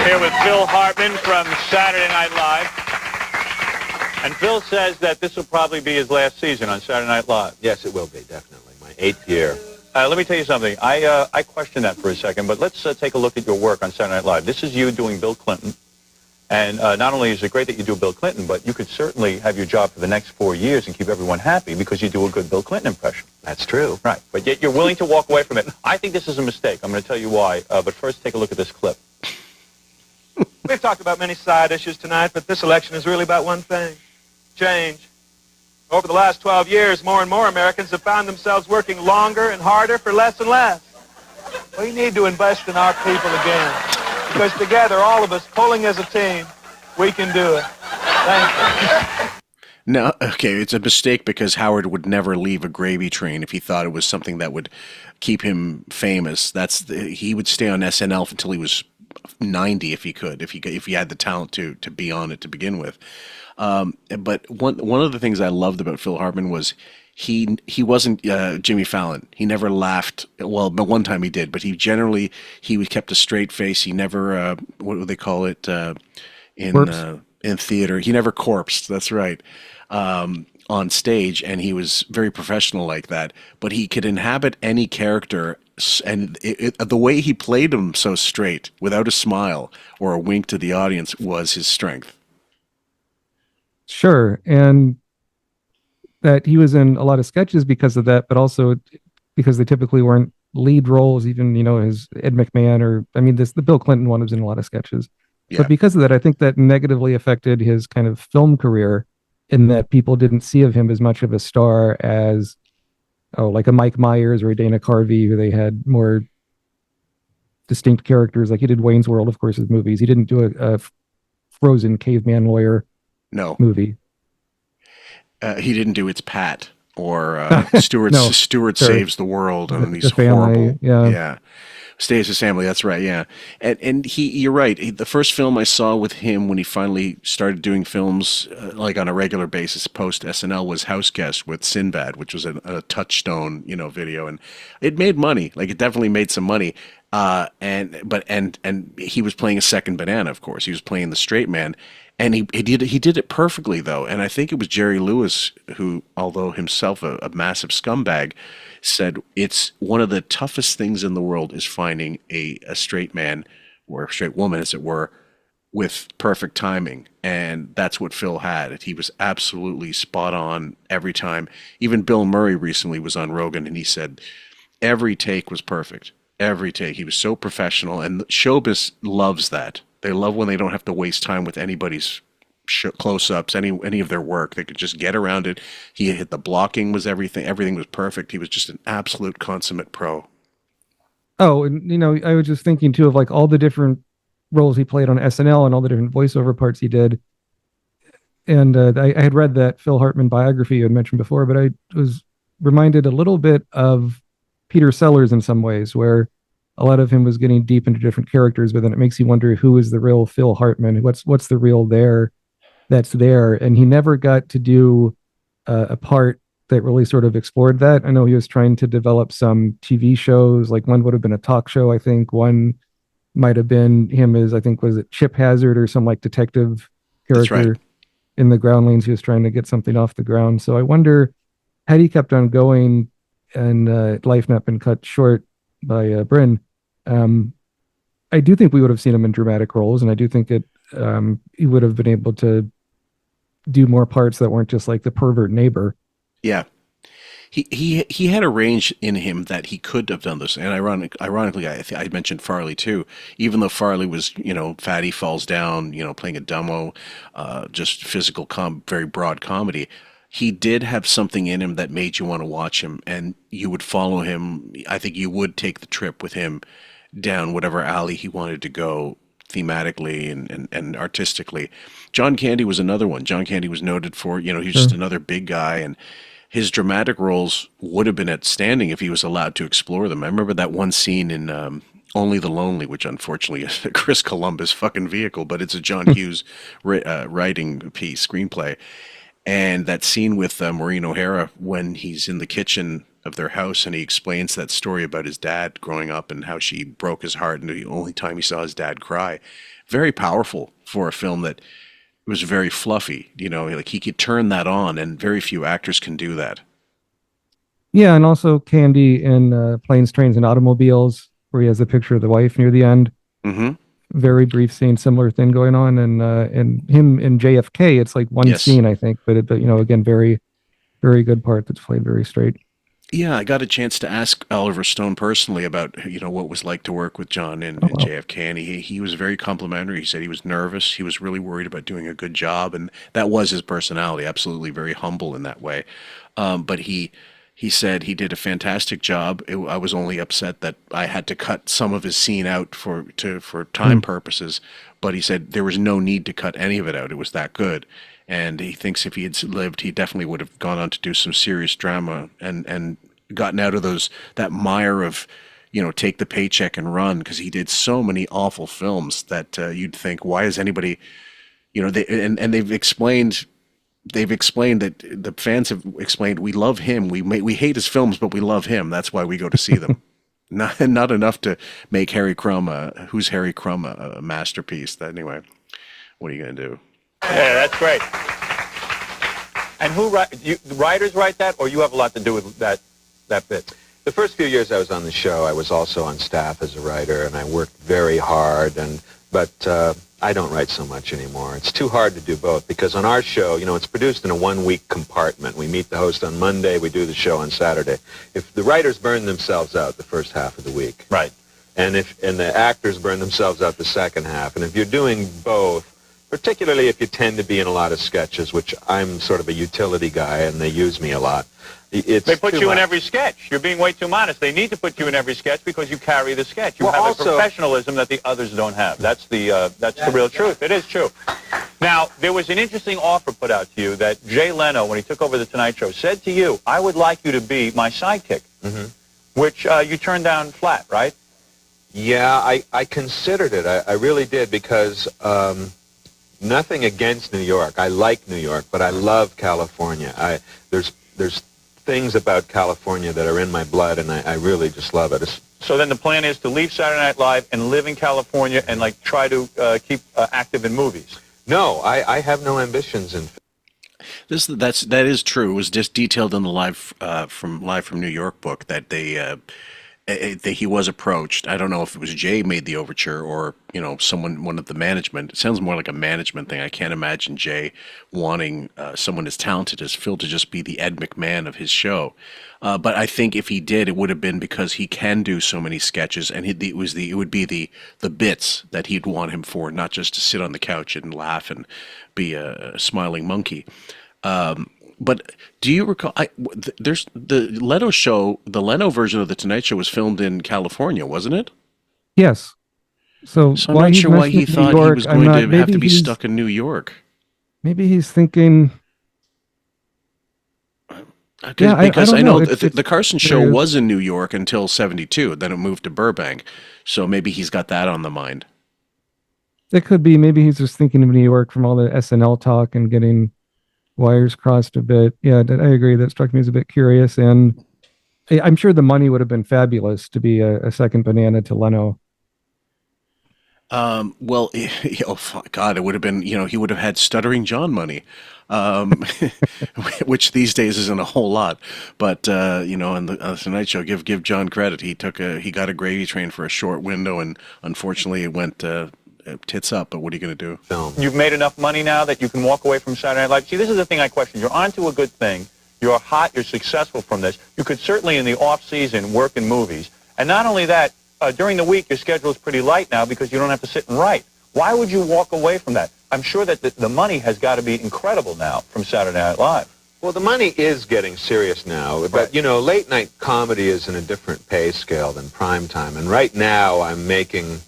Here with Phil Hartman from Saturday Night Live. And Phil says that this will probably be his last season on Saturday Night Live. Yes, it will be, definitely. My 8th year. Let me tell you something. I questioned that for a second, but let's take a look at your work on Saturday Night Live. This is you doing Bill Clinton. And not only is it great that you do Bill Clinton, but you could certainly have your job for the next 4 years and keep everyone happy because you do a good Bill Clinton impression. That's true. Right. But yet you're willing to walk away from it. I think this is a mistake. I'm going to tell you why. But first, take a look at this clip. We've talked about many side issues tonight, but this election is really about one thing: change. Over the last 12 years, more and more Americans have found themselves working longer and harder for less and less. We need to invest in our people again, because together, all of us, pulling as a team, we can do it. Thank you. No, okay, it's a mistake because Howard would never leave a gravy train if he thought it was something that would keep him famous. He would stay on SNL until he was 90 if he could, if he had the talent to be on it to begin with. But one of the things I loved about Phil Hartman was he wasn't Jimmy Fallon. He never laughed. Well, but one time he did, but he kept a straight face. He never what do they call it in theater? He never corpsed. That's right. On stage, and he was very professional like that. But he could inhabit any character, and the way he played him so straight, without a smile or a wink to the audience, was his strength. Sure, and that he was in a lot of sketches because of that, but also because they typically weren't lead roles. Even his Ed McMahon, or the Bill Clinton one was in a lot of sketches. Yeah. But because of that, I think that negatively affected his kind of film career, in that people didn't see of him as much of a star as, like a Mike Myers or a Dana Carvey, who they had more distinct characters. Like he did Wayne's World, of course, his movies. He didn't do a frozen caveman lawyer No. movie. He didn't do It's Pat or Stewart No, Stewart sorry. Saves the World on these The Family, horrible. yeah. Stays his family. That's right. Yeah, and you're right. The first film I saw with him when he finally started doing films like on a regular basis post SNL was House Guest with Sinbad, which was a touchstone video, and it made money. Like it definitely made some money. And he was playing a second banana. Of course, he was playing the straight man. And he did it perfectly, though. And I think it was Jerry Lewis who, although himself a massive scumbag, said it's one of the toughest things in the world is finding a straight man or a straight woman, as it were, with perfect timing. And that's what Phil had. He was absolutely spot on every time. Even Bill Murray recently was on Rogan, and he said every take was perfect. Every take. He was so professional, and showbiz loves that. They love when they don't have to waste time with anybody's close-ups, any of their work. They could just get around it. He hit the blocking was everything. Everything was perfect. He was just an absolute consummate pro. Oh, and I was just thinking too of like all the different roles he played on SNL and all the different voiceover parts he did. And I had read that Phil Hartman biography you had mentioned before, but I was reminded a little bit of Peter Sellers in some ways, where a lot of him was getting deep into different characters, but then it makes you wonder who is the real Phil Hartman, what's the real that's there. And he never got to do a part that really sort of explored that. I know he was trying to develop some TV shows, like one would have been a talk show, I think. One might have been him as, I think, was it Chip Hazard or some like detective character in the Groundlings. He was trying to get something off the ground. So I wonder, had he kept on going and life not been cut short by Brynn, I do think we would have seen him in dramatic roles, and I do think he would have been able to do more parts that weren't just like the pervert neighbor. Yeah. He had a range in him that he could have done this. And ironically, I mentioned Farley too. Even though Farley was, fatty falls down, playing a demo, just physical, very broad comedy, he did have something in him that made you want to watch him, and you would follow him. I think you would take the trip with him down whatever alley he wanted to go thematically and artistically. John Candy was another one. John Candy was noted for, he was just another big guy, and his dramatic roles would have been outstanding if he was allowed to explore them. I remember that one scene in Only the Lonely, which unfortunately is a Chris Columbus fucking vehicle, but it's a John Hughes writing piece, screenplay. And that scene with Maureen O'Hara when he's in the kitchen of their house and he explains that story about his dad growing up and how she broke his heart and the only time he saw his dad cry. Very powerful for a film that was very fluffy. Like he could turn that on, and very few actors can do that. Yeah, and also Candy in Planes, Trains, and Automobiles, where he has the picture of the wife near the end. Mm-hmm. Very brief scene, similar thing going on, and him in JFK, it's like one scene, I think, but again, very, very good part that's played very straight. Yeah, I got a chance to ask Oliver Stone personally about what it was like to work with John in JFK, and he was very complimentary. He said he was nervous, he was really worried about doing a good job, and that was his personality. Absolutely, very humble in that way. But he said he did a fantastic job. I was only upset that I had to cut some of his scene out for time purposes. But he said there was no need to cut any of it out. It was that good. And he thinks if he had lived, he definitely would have gone on to do some serious drama and gotten out of that mire of, take the paycheck and run, because he did so many awful films that you'd think, why is anybody, they've explained that the fans have explained, we love him. We hate his films, but we love him. That's why we go to see them. Not enough to make Harry Crumb, Who's Harry Crumb, a masterpiece. Anyway, what are you going to do? Yeah, that's great. And the writers write that, or you have a lot to do with that bit? The first few years I was on the show, I was also on staff as a writer, and I worked very hard, but I don't write so much anymore. It's too hard to do both, because on our show, it's produced in a one-week compartment. We meet the host on Monday, we do the show on Saturday. If the writers burn themselves out the first half of the week, right, and the actors burn themselves out the second half, and if you're doing both, particularly if you tend to be in a lot of sketches, which I'm sort of a utility guy, and they use me a lot. They put you in much. every sketch. You're being way too modest. They need to put you in every sketch because you carry the sketch. You Well, have also- a professionalism that the others don't have. That's the real truth. It is true. Now, there was an interesting offer put out to you that Jay Leno, when he took over the Tonight Show, said to you, "I would like you to be my sidekick," which you turned down flat, right? Yeah, I considered it. I really did, because nothing against New York. I like New York, but I love California. There's things about California that are in my blood, and I really just love it. So then the plan is to leave Saturday Night Live and live in California and like try to keep active in movies. No, I have no ambitions in. That is true. It was just detailed in the live from New York book that he was approached. I don't know if it was Jay made the overture or one of the management. It sounds more like a management thing. I can't imagine Jay wanting someone as talented as Phil to just be the Ed McMahon of his show. But I think if he did, it would have been because he can do so many sketches, and it would be the bits that he'd want him for, not just to sit on the couch and laugh and be a smiling monkey. But do you recall? There's the Leno show. The Leno version of the Tonight Show was filmed in California, wasn't it? Yes. So I'm not sure why he thought he was going to have to be stuck in New York. Maybe he's thinking. Because I know It's the Carson show was in New York until '72. Then it moved to Burbank, so maybe he's got that on the mind. It could be. Maybe he's just thinking of New York from all the SNL talk and getting wires crossed a bit. Yeah, I agree. That struck me as a bit curious, and I'm sure the money would have been fabulous to be a second banana to Leno. Well, God, it would have been, he would have had Stuttering John money, which these days isn't a whole lot. But, on the Tonight Show, give John credit. He got a gravy train for a short window, and unfortunately it went tits up. But what are you going to do? You've made enough money now that you can walk away from Saturday Night Live. See, this is the thing I question. You're onto a good thing. You're hot. You're successful from this. You could certainly, in the off season, work in movies. And not only that, during the week, your schedule is pretty light now because you don't have to sit and write. Why would you walk away from that? I'm sure that the money has got to be incredible now from Saturday Night Live. Well, the money is getting serious now, but, late night comedy is in a different pay scale than prime time. And right now, I'm making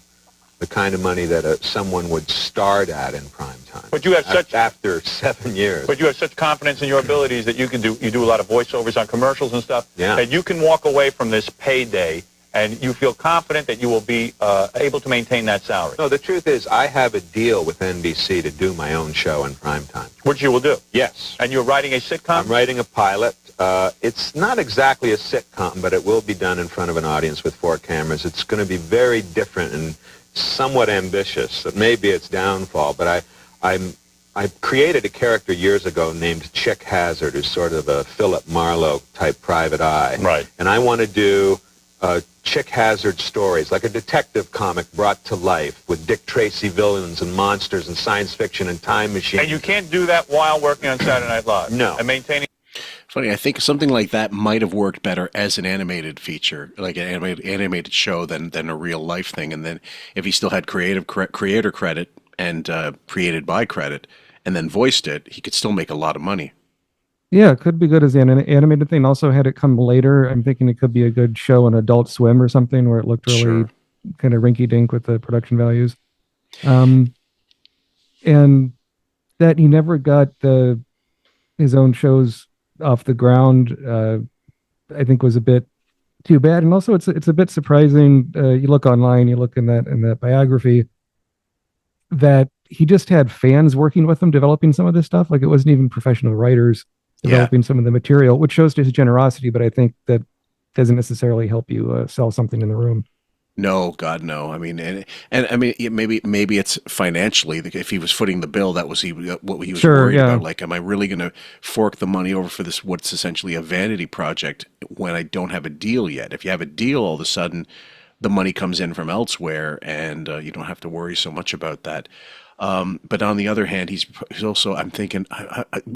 the kind of money that someone would start at in prime time. But you have after 7 years. But you have such confidence in your abilities that you do a lot of voiceovers on commercials and stuff. Yeah. That you can walk away from this payday and you feel confident that you will be able to maintain that salary. No, the truth is I have a deal with NBC to do my own show in prime time. Which you will do? Yes. And you're writing a sitcom? I'm writing a pilot. It's not exactly a sitcom, but it will be done in front of an audience with 4 cameras. It's going to be very different and somewhat ambitious. That may be its downfall, but I created a character years ago named Chick Hazard, who's sort of a Philip Marlowe type private eye. Right. And I want to do Chick Hazard stories, like a detective comic brought to life with Dick Tracy villains and monsters and science fiction and time machines. And you can't do that while working on Saturday Night Live? No. And maintaining... Funny, I think something like that might have worked better as an animated feature, like an animated show, than a real life thing. And then if he still had creator credit and created by credit, and then voiced it, he could still make a lot of money. Yeah, it could be good as an animated thing. Also, had it come later, I'm thinking it could be a good show on Adult Swim or something where it looked really kind of rinky-dink with the production values. And that he never got his own shows off the ground, I think was a bit too bad. And also, it's a bit surprising. You look online, you look in that biography, that he just had fans working with him, developing some of this stuff. Like it wasn't even professional writers developing some of the material, which shows to his generosity. But I think that doesn't necessarily help you sell something in the room. No, God, no. I mean, and I mean, maybe it's financially. If he was footing the bill, that was what he was worried about. Like, am I really going to fork the money over for this? What's essentially a vanity project when I don't have a deal yet? If you have a deal, all of a sudden, the money comes in from elsewhere, and you don't have to worry so much about that. But on the other hand, he's also, I'm thinking,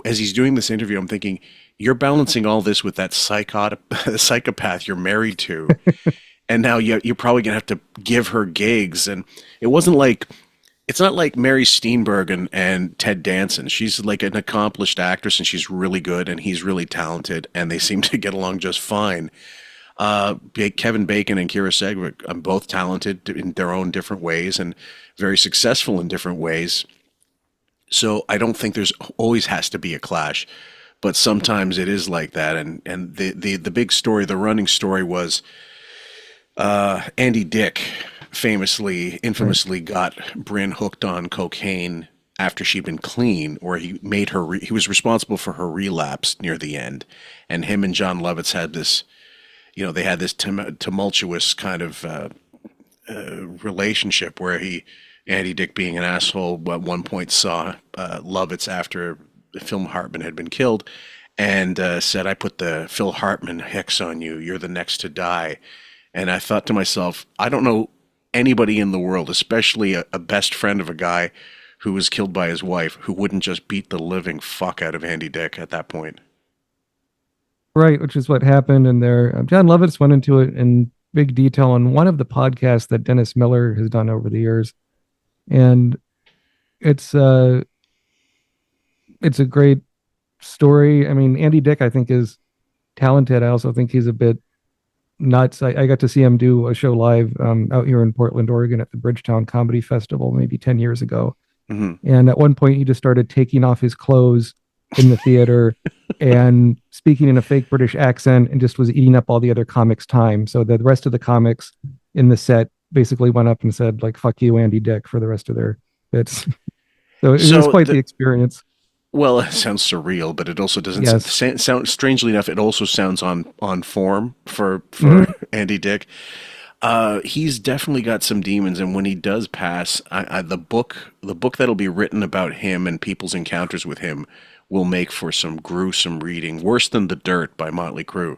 as he's doing this interview, I'm thinking, you're balancing all this with that psychopath you're married to. And now you're probably going to have to give her gigs. And it wasn't like It's not like Mary Steenburgen and Ted Danson. She's like an accomplished actress, and she's really good, and he's really talented, and they seem to get along just fine. Kevin Bacon and Kira Sedgwick are both talented in their own different ways and very successful in different ways. So I don't think there's always has to be a clash, but sometimes it is like that. And the big story, the running story was Andy Dick infamously got Brynn hooked on cocaine after she'd been clean, or he made her, he was responsible for her relapse near the end. And him and John Lovitz had this, they had this tumultuous kind of relationship where Andy Dick, being an asshole, at one point saw Lovitz after Phil Hartman had been killed and said, "I put the Phil Hartman hex on you. You're the next to die." And I thought to myself, I don't know anybody in the world, especially a best friend of a guy who was killed by his wife, who wouldn't just beat the living fuck out of Andy Dick at that point. Right, which is what happened in there. John Lovitz went into it in big detail on one of the podcasts that Dennis Miller has done over the years. And it's a great story. I mean, Andy Dick, I think, is talented. I also think he's a bit nuts. I got to see him do a show live out here in Portland, Oregon at the Bridgetown Comedy Festival maybe 10 years ago. Mm-hmm. And at one point he just started taking off his clothes in the theater and speaking in a fake British accent and just was eating up all the other comics' time. So the rest of the comics in the set basically went up and said, like, "Fuck you, Andy Dick," for the rest of their bits. So it was quite the experience. Well, it sounds surreal, but it also doesn't sound, strangely enough, it also sounds on form for Andy Dick. He's definitely got some demons, and when he does pass, the book that'll be written about him and people's encounters with him will make for some gruesome reading, worse than The Dirt by Motley Crue.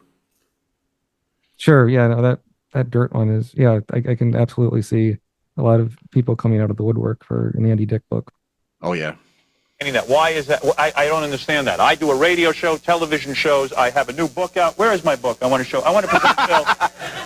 Sure, yeah, no, that Dirt one is, I can absolutely see a lot of people coming out of the woodwork for an Andy Dick book. Oh, yeah. That. Why is that? I don't understand that. I do a radio show, television shows. I have a new book out. Where is my book? I want to present Phil.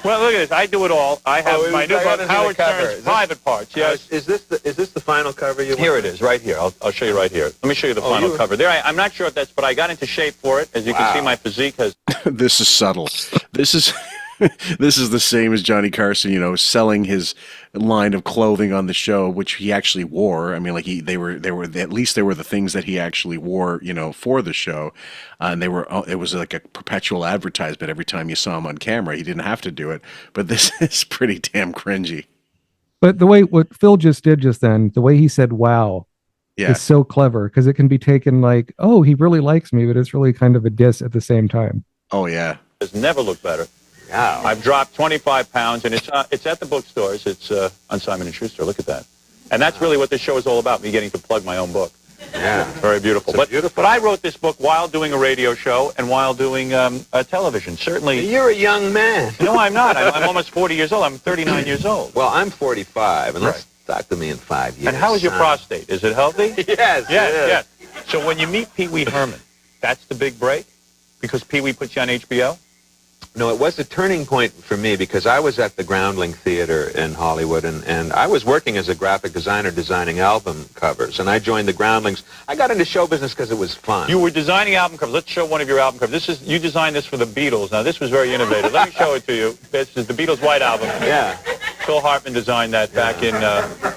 Well, look at this. I do it all. I have my new book, Howard Stern's Private Parts. Yes. Is this the final cover you want? Here it is, right here. I'll show you right here. Let me show you the final cover. There. I'm not sure if that's, but I got into shape for it. As you can see, my physique has. This is subtle. This is the same as Johnny Carson, selling his line of clothing on the show, which he actually wore. I mean, like they were at least they were the things that he actually wore, for the show, and it was like a perpetual advertisement every time you saw him on camera. He didn't have to do it, but this is pretty damn cringy. But the way what Phil just did just then, the way he said "wow," is so clever because it can be taken like, oh, he really likes me, but it's really kind of a diss at the same time. Oh yeah, has never looked better. Wow. I've dropped 25 pounds, and it's at the bookstores. It's on Simon & Schuster. Look at that. And that's really what this show is all about, me getting to plug my own book. Yeah. Very beautiful. But I wrote this book while doing a radio show and while doing a television. Certainly. You're a young man. No, I'm not. I'm almost 40 years old. I'm 39 years old. Well, I'm 45, and let's talk to me in 5 years. And how is your prostate? Is it healthy? Yes. So when you meet Pee-wee Herman, that's the big break? Because Pee-wee puts you on HBO? No, it was a turning point for me because I was at the Groundling Theater in Hollywood, and I was working as a graphic designer designing album covers, and I joined the Groundlings. I got into show business because it was fun. You were designing album covers. Let's show one of your album covers. You designed this for the Beatles. Now, this was very innovative. Let me show it to you. This is the Beatles' White Album. Yeah. Phil Hartman designed that back in...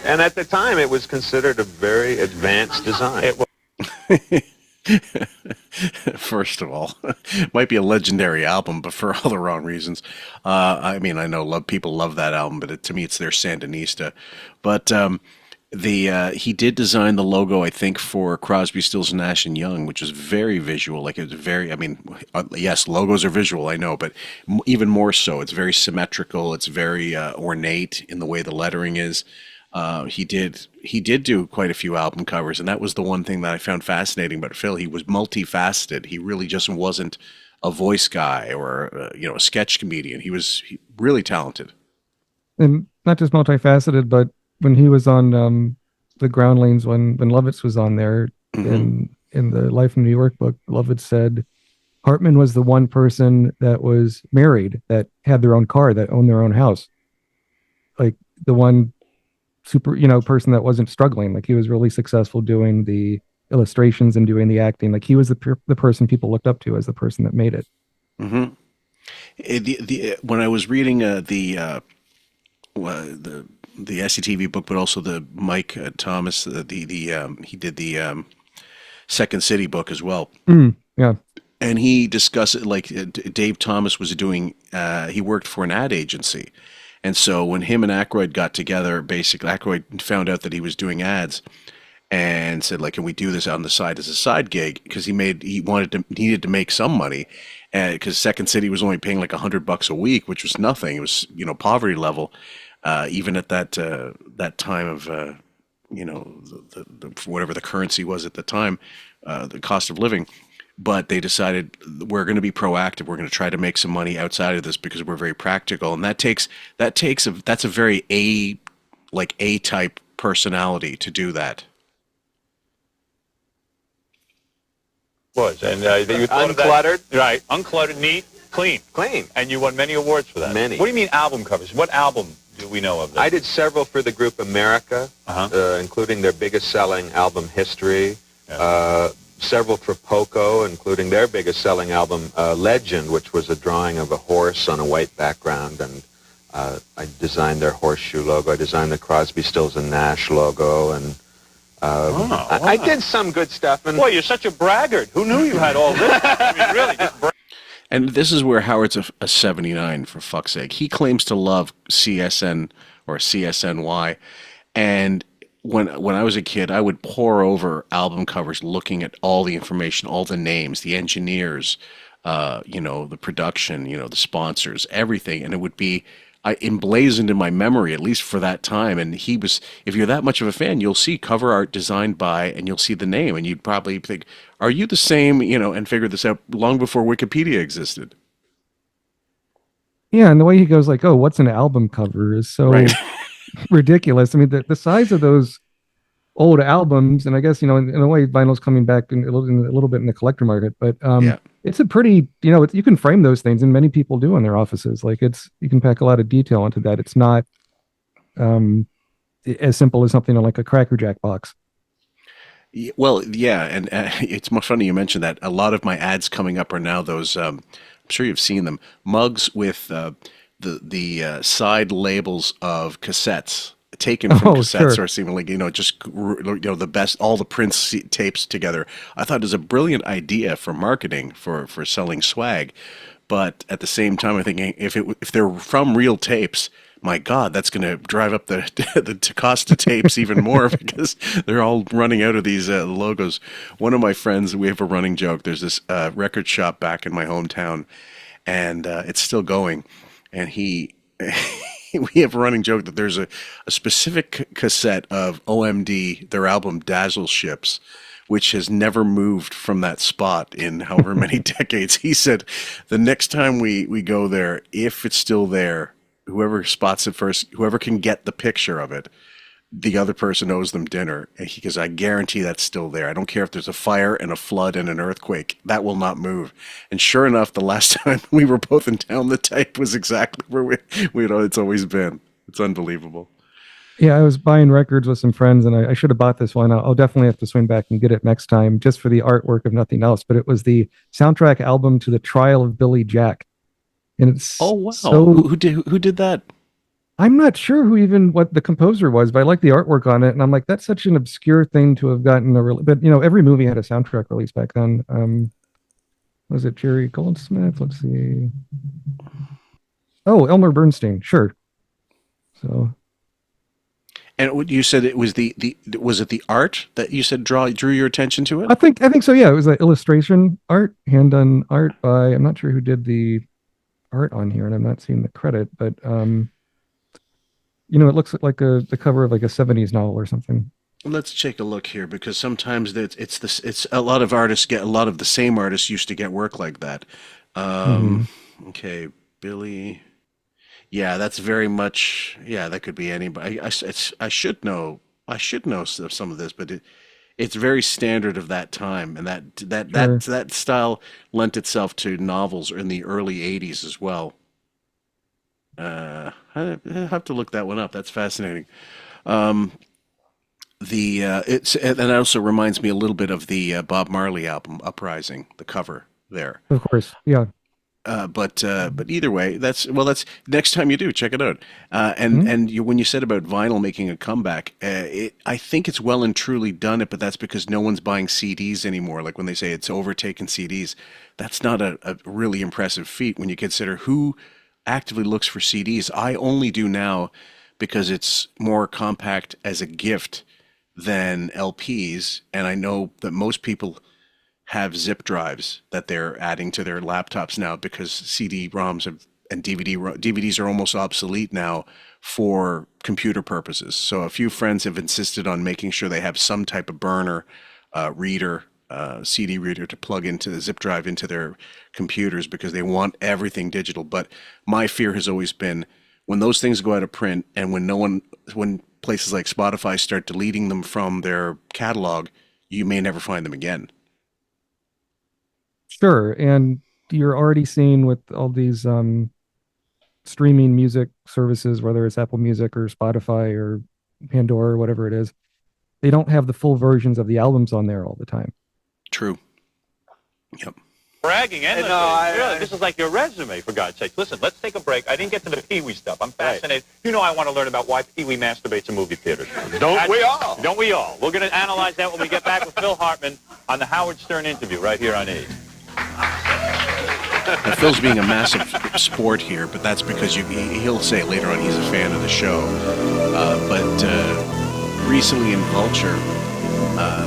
And at the time, it was considered a very advanced design. It was. First of all, might be a legendary album, but for all the wrong reasons. I mean, I know people love that album, but to me, it's their Sandinista. But he did design the logo, I think, for Crosby, Stills, Nash and Young, which was very visual. Like, it was very. I mean, yes, logos are visual, I know, but even more so, it's very symmetrical. It's very ornate in the way the lettering is. He did do quite a few album covers, and that was the one thing that I found fascinating about Phil. He was multifaceted. He really just wasn't a voice guy or a sketch comedian. He was really talented, and not just multifaceted, but when he was on the Groundlings, when Lovitz was on there in the Life in New York book, Lovitz said Hartman was the one person that was married, that had their own car, that owned their own house, like the one super, person that wasn't struggling. Like he was really successful doing the illustrations and doing the acting. Like he was the person people looked up to as the person that made it. Mm-hmm. When I was reading the SCTV book, but also the Mike Thomas, he did the Second City book as well. Yeah. And he discussed it like Dave Thomas was doing, he worked for an ad agency. And so when him and Aykroyd got together, basically Aykroyd found out that he was doing ads and said, like, can we do this on the side as a side gig? Because he needed to make some money. Because Second City was only paying like $100 a week, which was nothing. It was, poverty level, even at that time of, whatever the currency was at the time, the cost of living. But they decided we're going to be proactive. We're going to try to make some money outside of this because we're very practical, and that's a very A type personality to do that. Was and you thought uncluttered, right? Uncluttered, neat, clean, and you won many awards for that. Many. What do you mean album covers? What album do we know of that? I did several for the group America, including their biggest selling album History. Yeah. Several for Poco, including their biggest selling album Legend, which was a drawing of a horse on a white background, and I designed their horseshoe logo. I designed the Crosby, Stills and Nash logo, and I did some good stuff. And boy, you're such a braggart. Who knew you had all this? I mean, really, just And this is where Howard's a 79, for fuck's sake. He claims to love CSN or CSNY, and when I was a kid, I would pore over album covers looking at all the information, all the names, the engineers, the production, the sponsors, everything. And it would be emblazoned in my memory, at least for that time. And if you're that much of a fan, you'll see cover art designed by, and you'll see the name, and you'd probably think, are you the same, and figure this out long before Wikipedia existed. Yeah. And the way he goes like, oh, what's an album cover is so... Right. Ridiculous. I mean, the size of those old albums, and I guess in a way, vinyl's coming back in a little bit in the collector market. But it's a pretty, you can frame those things, and many people do in their offices. Like you can pack a lot of detail into that. It's not as simple as something like a Cracker Jack box. Well, yeah, and it's more funny you mentioned that. A lot of my ads coming up are now those. I'm sure you've seen them, mugs with. The side labels of cassettes taken from cassettes, sure. Or seemingly, just the best, all the Prince tapes together. I thought it was a brilliant idea for marketing, for selling swag, but at the same time, I'm thinking if they're from real tapes, my God, that's going to drive up the cost of tapes even more because they're all running out of these logos. One of my friends, we have a running joke. There's this record shop back in my hometown, and it's still going. And we have a running joke that there's a specific cassette of OMD, their album Dazzle Ships, which has never moved from that spot in however many decades. He said, the next time we go there, if it's still there, whoever spots it first, whoever can get the picture of it, the other person owes them dinner. And he goes, I guarantee that's still there. I don't care if there's a fire and a flood and an earthquake. That will not move. And sure enough, the last time we were both in town, the tape was exactly where it's always been. It's unbelievable. Yeah, I was buying records with some friends, and I should have bought this one. I'll definitely have to swing back and get it next time, just for the artwork, if nothing else. But it was the soundtrack album to The Trial of Billy Jack. And it's wow. Who did that? I'm not sure what the composer was, but I like the artwork on it. And I'm like, that's such an obscure thing to have gotten but every movie had a soundtrack release back then. Was it Jerry Goldsmith? Let's see. Oh, Elmer Bernstein. Sure. So. And you said it was was it the art that you said drew your attention to it? I think so. Yeah. It was illustration art, hand done art by, I'm not sure who did the art on here, and I'm not seeing the credit, but, it looks like the cover of like a 70s novel or something. Let's take a look here, because sometimes it's a lot of artists a lot of the same artists used to get work like that. Okay, Billy. Yeah, that's very much. Yeah, that could be anybody. I should know some of this, but it's very standard of that time, and that style lent itself to novels in the early '80s as well. I have to look that one up. That's fascinating. And it also reminds me a little bit of the Bob Marley album Uprising, the cover there. Of course, yeah. But either way, that's next time you do, check it out. When you said about vinyl making a comeback, I think it's well and truly done it, but that's because no one's buying CDs anymore. Like when they say it's overtaken CDs, that's not a really impressive feat when you consider who actively looks for CDs. I only do now because it's more compact as a gift than LPs, and I know that most people have zip drives that they're adding to their laptops now because CD-ROMs and DVDs are almost obsolete now for computer purposes. So a few friends have insisted on making sure they have some type of burner reader, CD reader to plug into the zip drive into their computers because they want everything digital. But my fear has always been when those things go out of print and when places like Spotify start deleting them from their catalog, you may never find them again. Sure, and you're already seeing with all these streaming music services, whether it's Apple Music or Spotify or Pandora or whatever it is, they don't have the full versions of the albums on there all the time. True. Yep. Bragging endlessly. Really, this is like your resume, for God's sake. Listen, let's take a break. I didn't get to the Pee-wee stuff. I'm fascinated. You know I want to learn about why Pee-wee masturbates in movie theaters. Don't we all? Don't we all? We're going to analyze that when we get back with Phil Hartman on the Howard Stern interview right here on E! Now, Phil's being a massive sport here, but that's because he'll say later on he's a fan of the show. But recently in Vulture,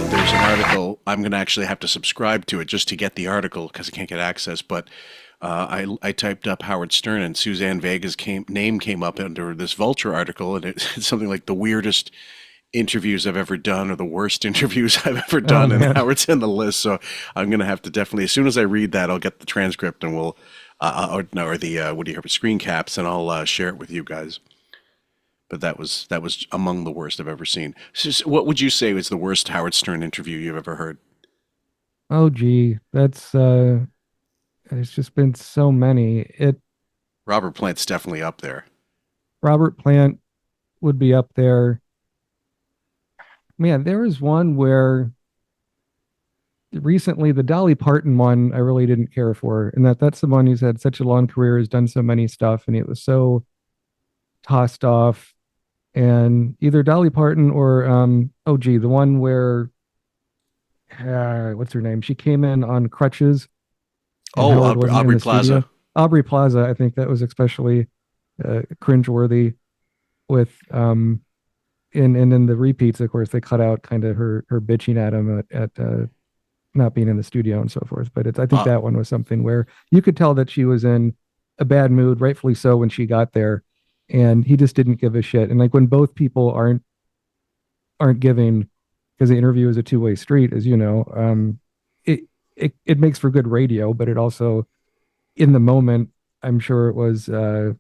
there's an article. I'm going to actually have to subscribe to it just to get the article because I can't get access. But I typed up Howard Stern and Suzanne Vega's name came up under this Vulture article, and it's something like the weirdest interviews I've ever done or the worst interviews I've ever done, and Howard's in the list. So I'm going to have to definitely, as soon as I read that, I'll get the transcript and we'll, screen caps, and I'll share it with you guys. But that was among the worst I've ever seen. So what would you say was the worst Howard Stern interview you've ever heard? Oh, gee, that's there's just been so many. Robert Plant's definitely up there. Robert Plant would be up there. Man, there was one where recently the Dolly Parton one I really didn't care for, and that's the one who's had such a long career, has done so many stuff, and it was so tossed off. And either Dolly Parton or the one where what's her name? She came in on crutches. Aubrey Plaza. Aubrey Plaza, I think that was especially cringeworthy with and in the repeats, of course, they cut out kind of her bitching at him at not being in the studio and so forth. But I think that one was something where you could tell that she was in a bad mood, rightfully so, when she got there, and he just didn't give a shit. And like when both people aren't giving, because the interview is a two-way street, as you know, it makes for good radio, but it also, in the moment, I'm sure it was. I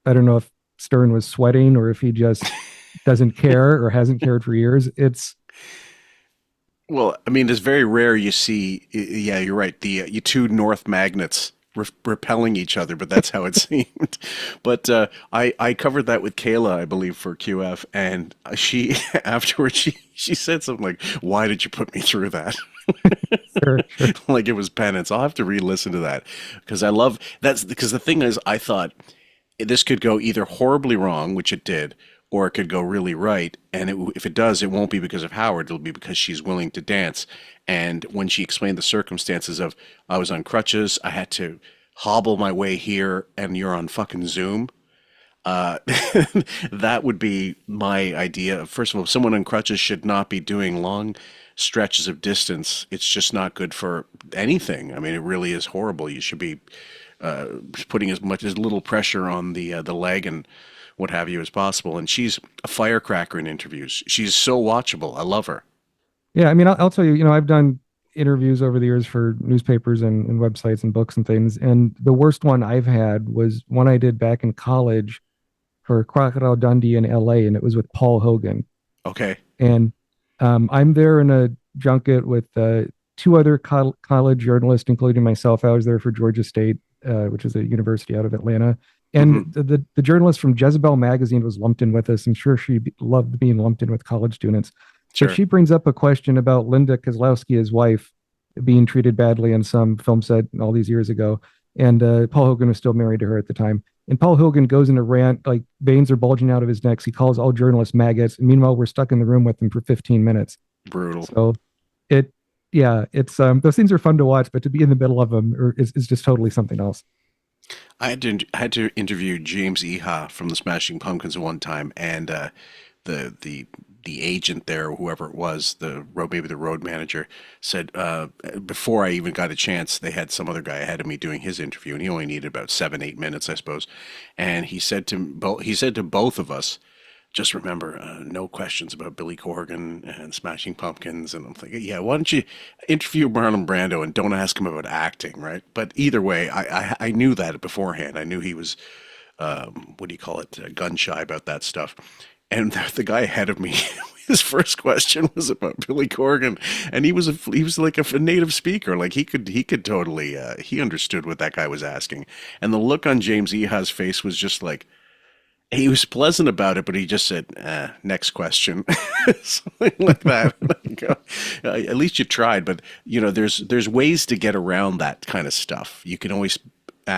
don't know if Stern was sweating or if he just doesn't care or hasn't cared for years. Well, I mean, it's very rare you see, yeah, you're right, the two north magnets repelling each other, but that's how it seemed. But I covered that with Kayla, I believe, for QF, and she, afterwards, she said something like, why did you put me through that? Sure. Like it was penance. I'll have to re-listen to that because because the thing is, I thought this could go either horribly wrong, which it did, or it could go really right. And if it does, it won't be because of Howard. It'll be because she's willing to dance. And when she explained the circumstances of, I was on crutches, I had to hobble my way here, and you're on fucking Zoom. That would be my idea. First of all, someone on crutches should not be doing long stretches of distance. It's just not good for anything. I mean, it really is horrible. You should be putting as little pressure on the leg and what have you as possible. And she's a firecracker in interviews. She's so watchable. I love her. Yeah, I mean, I'll tell you, I've done interviews over the years for newspapers and websites and books and things. And the worst one I've had was one I did back in college for Crocodile Dundee in LA, and it was with Paul Hogan. Okay. And I'm there in a junket with two other college journalists, including myself. I was there for Georgia State, which is a university out of Atlanta. And the journalist from Jezebel magazine was lumped in with us. I'm sure she loved being lumped in with college students. Sure. But she brings up a question about Linda Kozlowski, his wife, being treated badly in some film set all these years ago. And Paul Hogan was still married to her at the time. And Paul Hogan goes in a rant, like veins are bulging out of his neck. He calls all journalists maggots. And meanwhile, we're stuck in the room with him for 15 minutes. Brutal. So it's those things are fun to watch, but to be in the middle of them is just totally something else. I had to interview James Iha from the Smashing Pumpkins one time, and the agent there, whoever it was, maybe the road manager, said before I even got a chance, they had some other guy ahead of me doing his interview, and he only needed about 7-8 minutes, I suppose. And he said to both of us, just remember, no questions about Billy Corgan and Smashing Pumpkins. And I'm thinking, yeah, why don't you interview Marlon Brando and don't ask him about acting, right? But either way, I knew that beforehand. I knew he was, gun shy about that stuff. And the guy ahead of me, his first question was about Billy Corgan, and he was like a native speaker. Like he could totally, he understood what that guy was asking. And the look on James Iha's face was just like, he was pleasant about it, but he just said, next question. Something like that. At least you tried, but there's ways to get around that kind of stuff. You can always,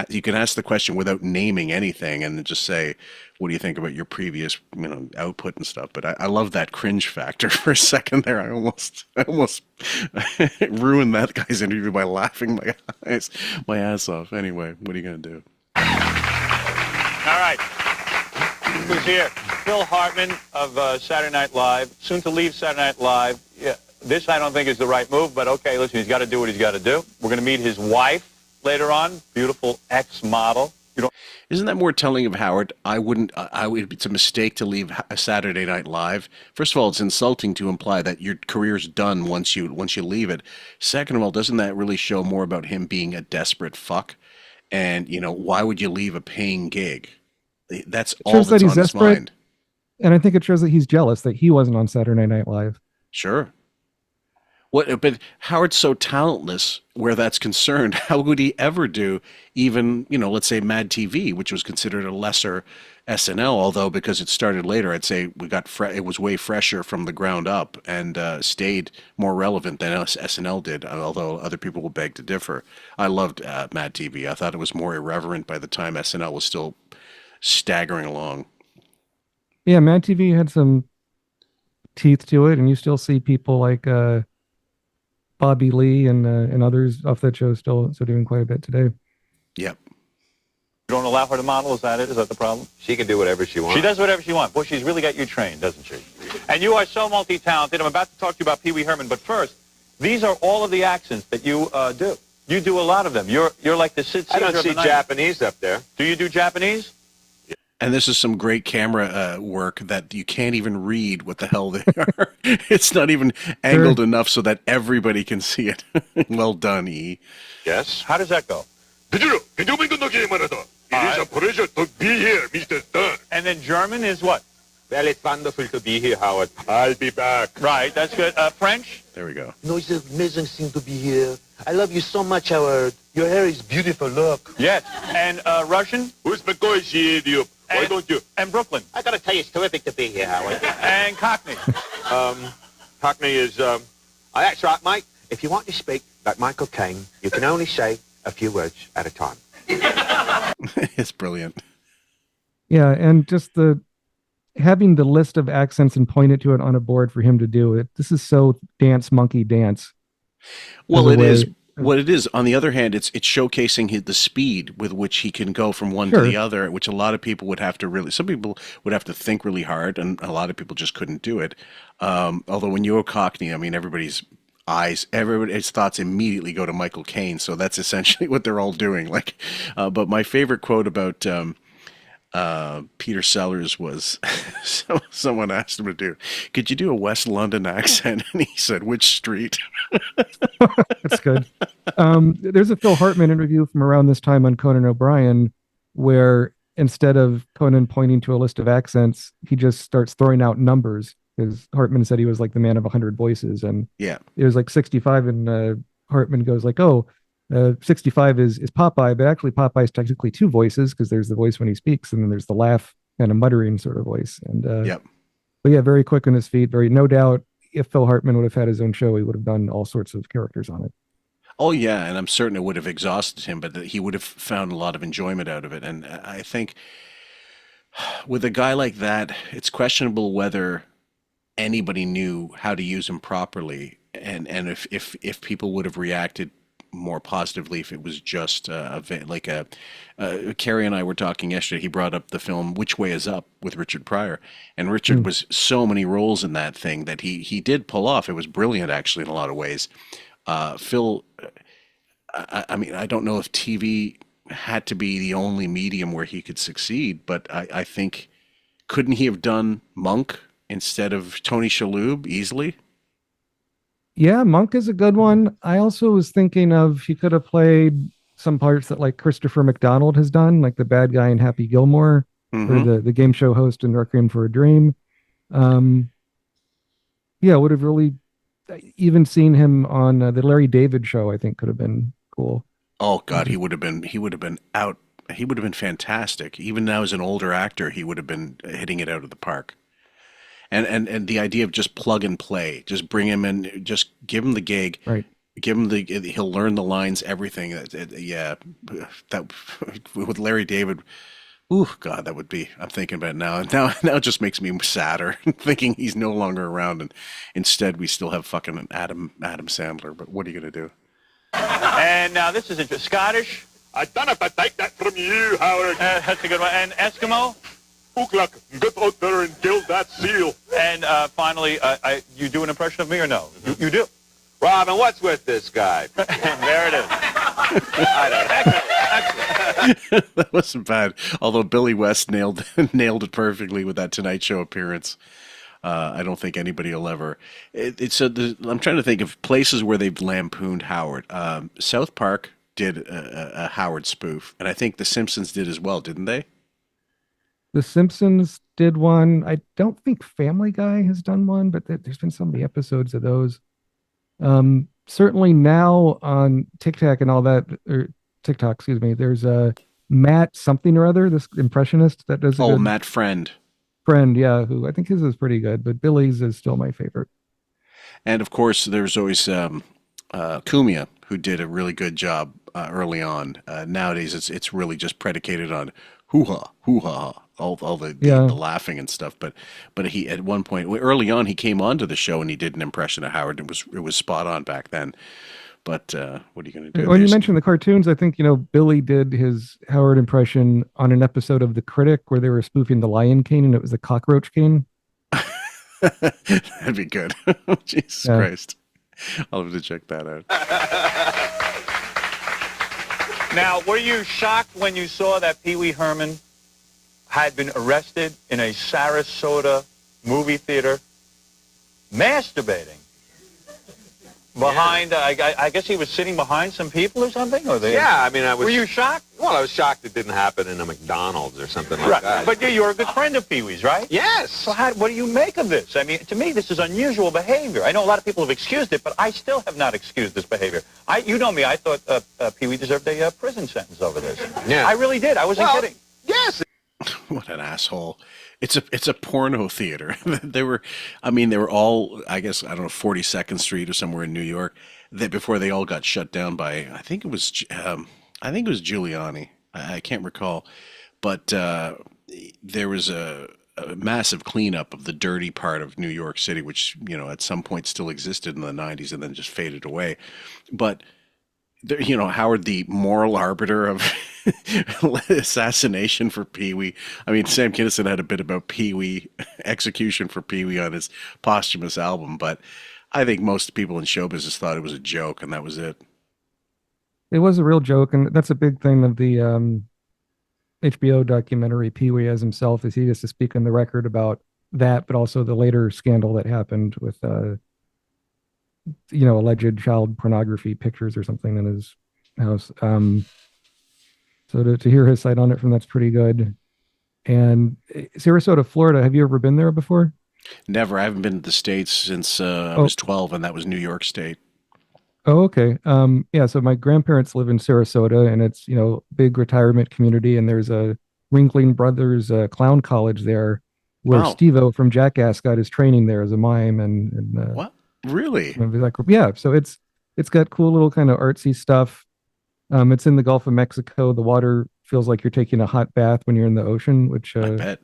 you can ask the question without naming anything and just say, what do you think about your previous, output and stuff? But I love that cringe factor for a second there. I almost ruined that guy's interview by laughing my ass off. Anyway, what are you going to do? All right. Who's here? Phil Hartman of Saturday Night Live, soon to leave Saturday Night Live. Yeah, this I don't think is the right move, but okay, listen, he's got to do what he's got to do. We're going to meet his wife later on, beautiful ex-model. Isn't that more telling of Howard? It's a mistake to leave Saturday Night Live. First of all, it's insulting to imply that your career's done once you leave it. Second of all, doesn't that really show more about him being a desperate fuck? And, why would you leave a paying gig? That's all that's on his mind. And I think it shows that he's jealous that he wasn't on Saturday Night Live. Sure. But Howard's so talentless where that's concerned. How would he ever do even, let's say Mad TV, which was considered a lesser SNL, although because it started later, I'd say it was way fresher from the ground up and stayed more relevant than SNL did, although other people will beg to differ. I loved Mad TV. I thought it was more irreverent by the time SNL was still staggering along. Yeah, Mad TV had some teeth to it, and you still see people like Bobby Lee and others off that show still doing quite a bit today. Yep. You don't allow her to model? Is that it? Is that the problem? She can do whatever she wants. She does whatever she wants. Boy, she's really got you trained, doesn't she? And you are so multi-talented. I'm about to talk to you about Pee-wee Herman, but first, these are all of the accents that you do. You do a lot of them. You're like the Sid Caesar. I don't see Japanese up there. Do you do Japanese? And this is some great camera work that you can't even read what the hell they are. It's not even angled enough so that everybody can see it. Well done, E. Yes. How does that go? It is a pleasure to be here, Mr. Stern. And then German is what? Well, it's wonderful to be here, Howard. I'll be back. Right, that's good. French? There we go. No, it's an amazing thing to be here. I love you so much, Howard. Your hair is beautiful. Look. Yes. And Russian? Why don't you? And Brooklyn? I gotta tell you, it's terrific to be here, Howard. And Cockney? Cockney is, that's right, mate. If you want to speak like Michael Caine, you can only say a few words at a time. It's brilliant. Yeah, and just having the list of accents and point it to it on a board for him to do it. This is so dance monkey dance. Well, it is. What it is, on the other hand, it's showcasing the speed with which he can go from one to the other, which a lot of people would have to some people would have to think really hard, and a lot of people just couldn't do it. Although when you're a Cockney, I mean, everybody's thoughts immediately go to Michael Caine, so that's essentially what they're all doing. But my favorite quote about Peter Sellers was someone asked him to do, could you do a West London accent? And he said, which street? That's good. There's a Phil Hartman interview from around this time on Conan O'Brien where instead of Conan pointing to a list of accents, he just starts throwing out numbers, because Hartman said he was like the man of 100 voices, and yeah, it was like 65, and Hartman goes like, oh, 65 is Popeye, but actually Popeye's technically two voices because there's the voice when he speaks and then there's the laugh kind of muttering sort of voice. And Yep. But yeah, very quick on his feet. Very no doubt. If Phil Hartman would have had his own show, he would have done all sorts of characters on it. Oh yeah, and I'm certain it would have exhausted him, but that he would have found a lot of enjoyment out of it. And I think with a guy like that, it's questionable whether anybody knew how to use him properly, and if people would have reacted more positively if it was just Carrie and I were talking yesterday. He brought up the film Which Way Is Up with Richard Pryor, and Richard was so many roles in that thing that he did pull off. It was brilliant actually in a lot of ways. Phil, I mean, I don't know if TV had to be the only medium where he could succeed, but I think, couldn't he have done Monk instead of Tony Shalhoub easily? Yeah, Monk is a good one. I also was thinking of he could have played some parts that like Christopher McDonald has done, like the bad guy in Happy Gilmore, or the game show host in Requiem for a Dream. Yeah, would have really even seen him on the Larry David show. I think could have been cool. Oh God, he would have been out. He would have been fantastic. Even now as an older actor, he would have been hitting it out of the park. And the idea of just plug and play, just bring him in, just give him the gig, right? Give him he'll learn the lines, everything. Yeah, that with Larry David. Ooh, God, that would be. I'm thinking about it now. Now it just makes me sadder thinking he's no longer around, and instead we still have fucking Adam Sandler. But what are you gonna do? And now this is interesting. Scottish. I don't know if I take that from you, Howard. That's a good one. And Eskimo. Ookluck, get out there and kill that seal. And finally, you do an impression of me or no? You do. Robin, what's with this guy? There it is. That wasn't bad. Although Billy West nailed it perfectly with that Tonight Show appearance. I don't think anybody will ever. I'm trying to think of places where they've lampooned Howard. South Park did a Howard spoof, and I think The Simpsons did as well, didn't they? The Simpsons did one. I don't think Family Guy has done one, but there's been so many episodes of those. Certainly now on TikTok and all that, or TikTok, excuse me, there's a Matt something or other, this impressionist that does. Matt Friend, yeah, who I think his is pretty good, but Billy's is still my favorite. And of course, there's always Kumia, who did a really good job early on. Nowadays, it's really just predicated on hoo-ha, hoo-ha, all the laughing and stuff. But he, at one point, early on, he came onto the show and he did an impression of Howard. It was spot on back then. But what are you going to do? When you mentioned the cartoons, I think, Billy did his Howard impression on an episode of The Critic where they were spoofing the Lion King and it was the Cockroach King. That'd be good. Jesus Christ. I'll have to check that out. Now, were you shocked when you saw that Pee-wee Herman had been arrested in a Sarasota movie theater masturbating behind, I guess he was sitting behind some people or something? Yeah, I mean, Were you shocked? Well, I was shocked it didn't happen in a McDonald's or something like that. But you're a good friend of Pee-wee's, right? Yes. So what do you make of this? I mean, to me, this is unusual behavior. I know a lot of people have excused it, but I still have not excused this behavior. You know me, I thought Pee-wee deserved a prison sentence over this. Yeah. I really did. I wasn't kidding. Yes. What an asshole. It's a porno theater. They were all, I guess, I don't know, 42nd Street or somewhere in New York, before they all got shut down by, I think it was Giuliani. I can't recall, but there was a massive cleanup of the dirty part of New York City, which, at some point still existed in the 90s and then just faded away. But Howard, the moral arbiter of assassination for Pee-wee. I mean, Sam Kinison had a bit about Pee-wee, execution for Pee-wee on his posthumous album, but I think most people in show business thought it was a joke, and that was it. It was a real joke, and that's a big thing of the HBO documentary Pee-wee as himself, is he gets to speak on the record about that, but also the later scandal that happened with alleged child pornography pictures or something in his house. So to hear his side on it from that's pretty good. And Sarasota, Florida, have you ever been there before? Never. I haven't been to the States since I was 12, and that was New York State. Oh, okay. Yeah, so my grandparents live in Sarasota, and it's, big retirement community, and there's a Ringling Brothers clown college there where Wow. Steve-O from Jackass got his training there as a mime, and What? Really? yeah, so it's got cool little kind of artsy stuff. It's in the Gulf of Mexico. The water feels like you're taking a hot bath when you're in the ocean, I bet.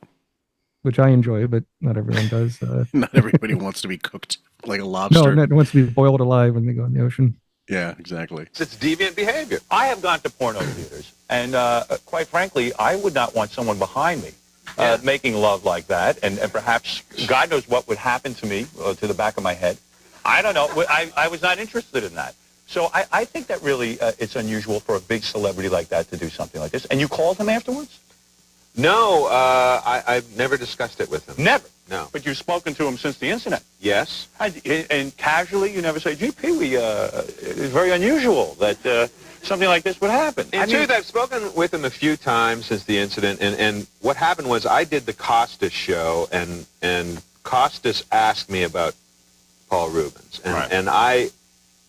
which I enjoy, but not everyone does. Not everybody wants to be cooked like a No, lobster. no one wants to be boiled alive when they go in the ocean. Yeah, exactly. It's deviant behavior. I have gone to porno theaters, and quite frankly, I would not want someone behind me making love like that, and perhaps God knows what would happen to me, to the back of my head. I don't know. I was not interested in that. So I think that really it's unusual for a big celebrity like that to do something like this. And you called him afterwards? No, I've never discussed it with him. Never? No. But you've spoken to him since the incident? Yes. And casually, you never say, gee, Pee-wee, it's very unusual that something like this would happen. In truth, I've spoken with him a few times since the incident, and what happened was I did the Costas show, and Costas asked me about Paul Rubens. And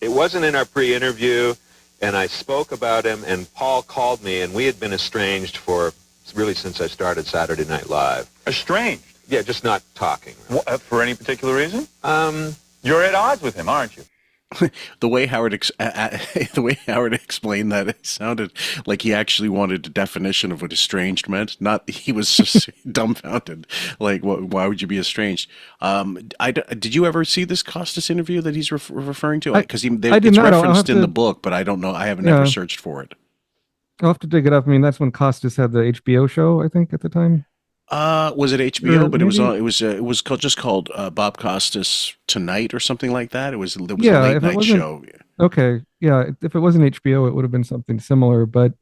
it wasn't in our pre-interview, and I spoke about him, and Paul called me, and we had been estranged for really since I started Saturday Night Live. Estranged? Yeah, just not talking. For any particular reason? You're at odds with him, aren't you? The way Howard explained that, it sounded like he actually wanted a definition of what estranged meant. Not he was just dumbfounded. Like, why would you be estranged? Did you ever see this Costas interview that he's referring to? Because it's referenced in the book, but I don't know. I haven't ever searched for it. I'll have to dig it up. I mean, that's when Costas had the HBO show, I think, at the time. Was it HBO? But it was called Bob Costas Tonight or something like that. It was a late night show. Okay, yeah. If it wasn't HBO, it would have been something similar. But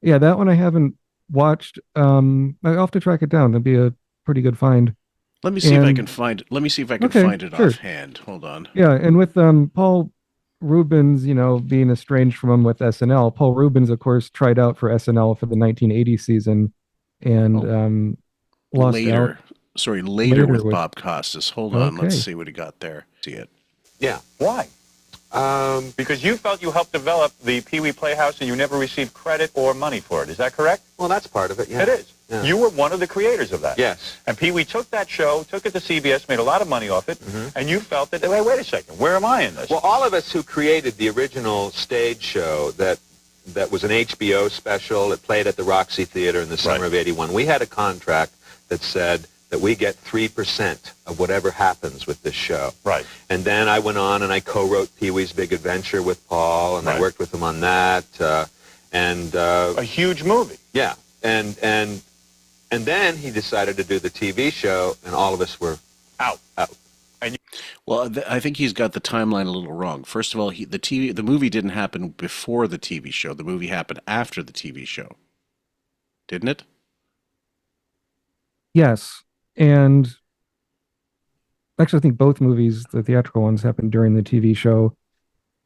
yeah, that one I haven't watched. I'll have to track it down. That'd be a pretty good find. Let me see if I can find it. Let me see if I can find it offhand. Hold on. Yeah, and with Paul Rubens, being estranged from him with SNL. Paul Rubens, of course, tried out for SNL for the 1980 season, and lost later. out. Sorry, later with Bob Costas. Hold on, let's see what he got there. See it. Yeah. Why? Because you felt you helped develop the Pee-wee Playhouse and you never received credit or money for it. Is that correct? Well, that's part of it, yeah. It is. Yeah. You were one of the creators of that. Yes. And Pee-wee took that show, took it to CBS, made a lot of money off it, and you felt that, hey, wait a second, where am I in this? Well, all of us who created the original stage show that was an HBO special, it played at the Roxy Theater in the summer of '81, we had a contract that said that we get 3% of whatever happens with this show. Right. And then I went on and I co-wrote Pee-wee's Big Adventure with Paul, and I worked with him on that. A huge movie. Yeah. And then he decided to do the TV show, and all of us were out. Well, I think he's got the timeline a little wrong. First of all, the movie didn't happen before the TV show. The movie happened after the TV show. Didn't it? Yes. And actually, I think both movies, the theatrical ones, happened during the TV show.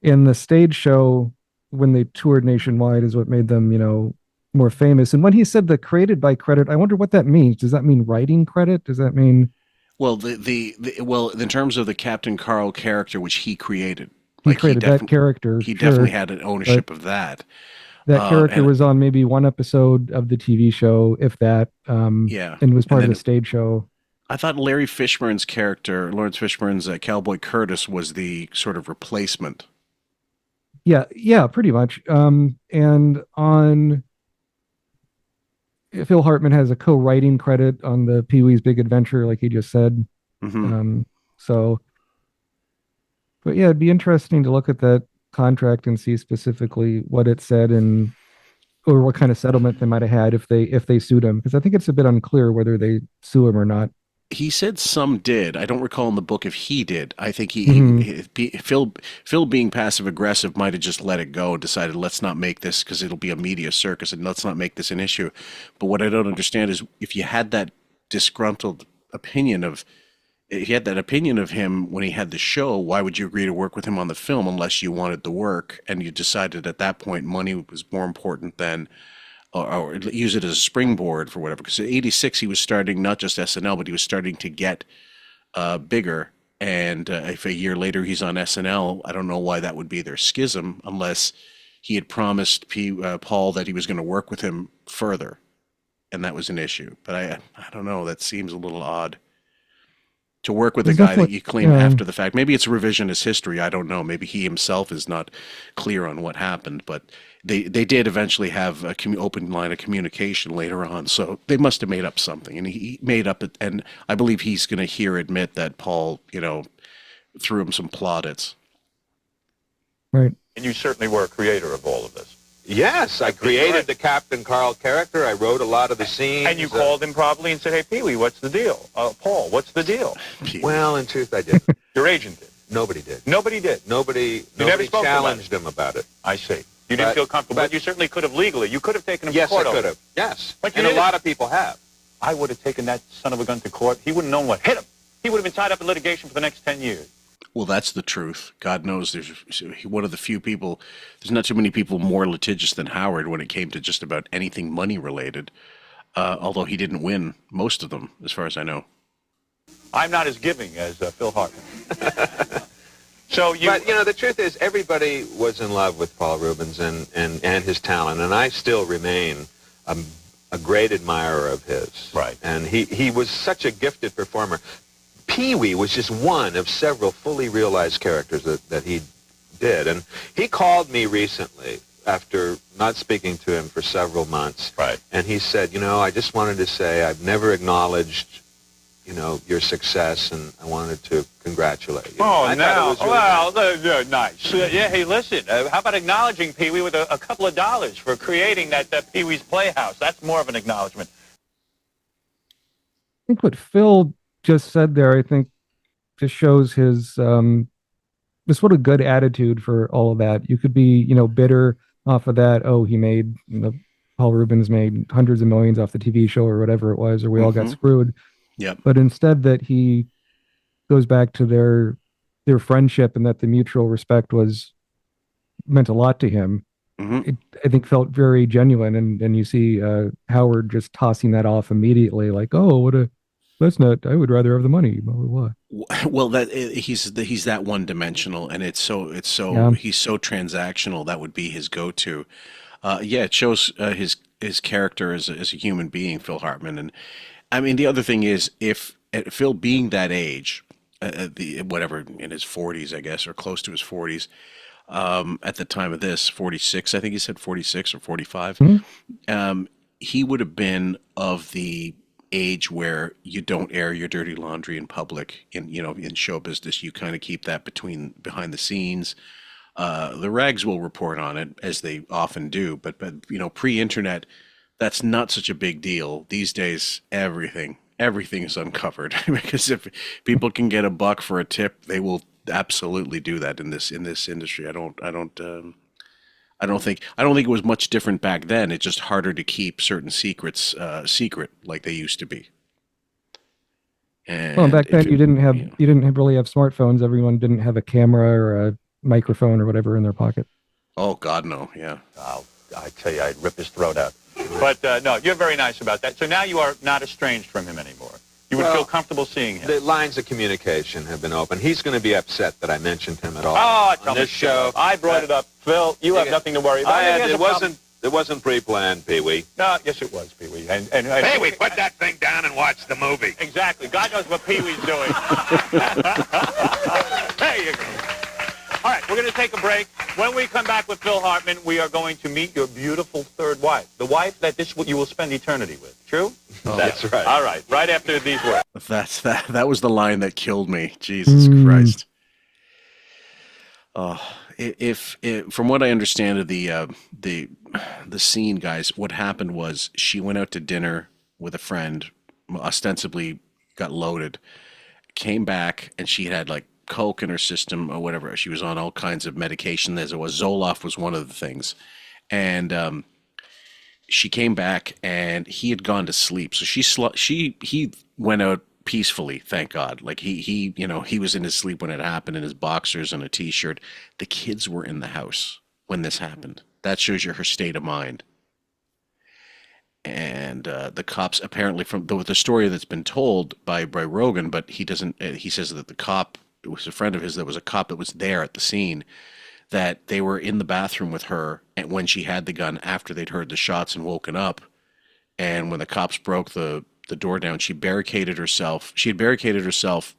And the stage show, when they toured nationwide, is what made them, more famous. And when he said the created by credit, I wonder what that means. Does that mean writing credit? Does that mean... Well, well, in terms of the Captain Carl character, which he created. He created that character. He definitely had an ownership of that. That character was on maybe one episode of the TV show, if that. And was part of the stage show. I thought Larry Fishburne's character, Lawrence Fishburne's Cowboy Curtis, was the sort of replacement. Yeah, pretty much. And on... Phil Hartman has a co-writing credit on the Pee-wee's Big Adventure, like he just said. But yeah, it'd be interesting to look at that contract and see specifically what it said or what kind of settlement they might have had if they sued him, because I think it's a bit unclear whether they sue him or not. He said some did. I don't recall in the book if he did. I think Phil being passive aggressive might have just let it go and decided, let's not make this, because it'll be a media circus, and let's not make this an issue. But what I don't understand is if you had that disgruntled opinion of him when he had the show, why would you agree to work with him on the film unless you wanted the work and you decided at that point money was more important than or use it as a springboard for whatever? Because in '86 he was starting not just SNL, but he was starting to get bigger And if a year later he's on SNL, I don't know why that would be their schism, unless he had promised Paul that he was going to work with him further, and that was an issue. But I don't know. That seems a little odd to work with a guy that you claim after the fact. Maybe it's revisionist history. I don't know. Maybe he himself is not clear on what happened. But they did eventually have a open line of communication later on. So they must have made up something, and he made up it. And I believe he's going to admit that Paul, threw him some plaudits. Right. And you certainly were a creator of all of this. Yes, I created the Captain Carl character. I wrote a lot of the scenes. And you called him probably and said, "Hey, Pee-wee, what's the deal? Paul, what's the deal?" Well, in truth, I didn't. Your agent did. Nobody did. Nobody did. Nobody never spoke challenged him about it. I see. You didn't feel comfortable, but you certainly could have legally. You could have taken him to Yes, court. I could have. Yes. But and a lot of people have. I would have taken that son of a gun to court. He wouldn't have known what hit him. He would have been tied up in litigation for the next 10 years. Well, that's the truth. God knows there's one of the few people, there's not too many people more litigious than Howard when it came to just about anything money related, although he didn't win most of them, as far as I know. I'm not as giving as Phil Hartman. But, the truth is everybody was in love with Paul Reubens and his talent, and I still remain a great admirer of his. Right. And he was such a gifted performer. Pee-wee was just one of several fully realized characters that he did. And he called me recently after not speaking to him for several months. Right. And he said, I just wanted to say I've never acknowledged, your success, and I wanted to congratulate you. Oh, really nice. Yeah, hey, listen, how about acknowledging Pee-wee with a couple of dollars for creating that Pee-wee's Playhouse? That's more of an acknowledgement. I think what Phil just said there, I think, just shows his just what a good attitude for all of that. You could be, bitter off of that. Oh, he made, Paul Reubens made hundreds of millions off the TV show or whatever it was, or we all got screwed. Yep. But instead that he goes back to their friendship and that the mutual respect meant a lot to him. It, I think, felt very genuine. And you see Howard just tossing that off immediately, like, oh, that's not, I would rather have the money, blah, blah, blah. Well, he's that one dimensional, and he's so transactional. That would be his go-to. It shows his character as a human being, Phil Hartman. And I mean, the other thing is, if Phil being that age, whatever, in his 40s, I guess, or close to his 40s, at the time of this, 46, I think he said 46 or 45, he would have been of the age where you don't air your dirty laundry in public. In show business, you kind of keep that behind the scenes. The rags will report on it, as they often do, but pre-internet, that's not such a big deal. These days, everything is uncovered because if people can get $1 for a tip, they will absolutely do that in this industry. I don't think it was much different back then. It's just harder to keep certain secrets secret like they used to be. And well, back then you didn't really have smartphones. Everyone didn't have a camera or a microphone or whatever in their pocket. Oh God, no. Yeah. I tell you, I'd rip his throat out. But no, you're very nice about that. So now you are not estranged from him anymore. You would feel comfortable seeing him. The lines of communication have been open. He's going to be upset that I mentioned him at all. On this show. I brought it up. Phil, you have nothing to worry about. It wasn't pre-planned, Pee-wee. No, yes, it was, Pee-wee. And Pee-wee, put that thing down and watch the movie. Exactly. God knows what Pee-wee's doing. There you go. All right, we're going to take a break. When we come back with Phil Hartman, we are going to meet your beautiful third wife, the wife that you will spend eternity with. True? Oh, that's right. All right, right after these words. That was the line that killed me. Jesus Christ. If from what I understand of the scene, guys, what happened was she went out to dinner with a friend, ostensibly got loaded, came back, and she had like Coke in her system or whatever. She was on all kinds of medication. Zoloft was one of the things. And she came back and he had gone to sleep. So he went out peacefully, thank God. Like he was in his sleep when it happened, in his boxers and a t-shirt. The kids were in the house when this happened. That shows you her state of mind. And the cops, apparently, from the story that's been told by Rogan, but he doesn't. He says that the cop was a friend of his that was a cop that was there at the scene, that they were in the bathroom with her and when she had the gun after they'd heard the shots and woken up. And when the cops broke the door down, she barricaded herself. She had barricaded herself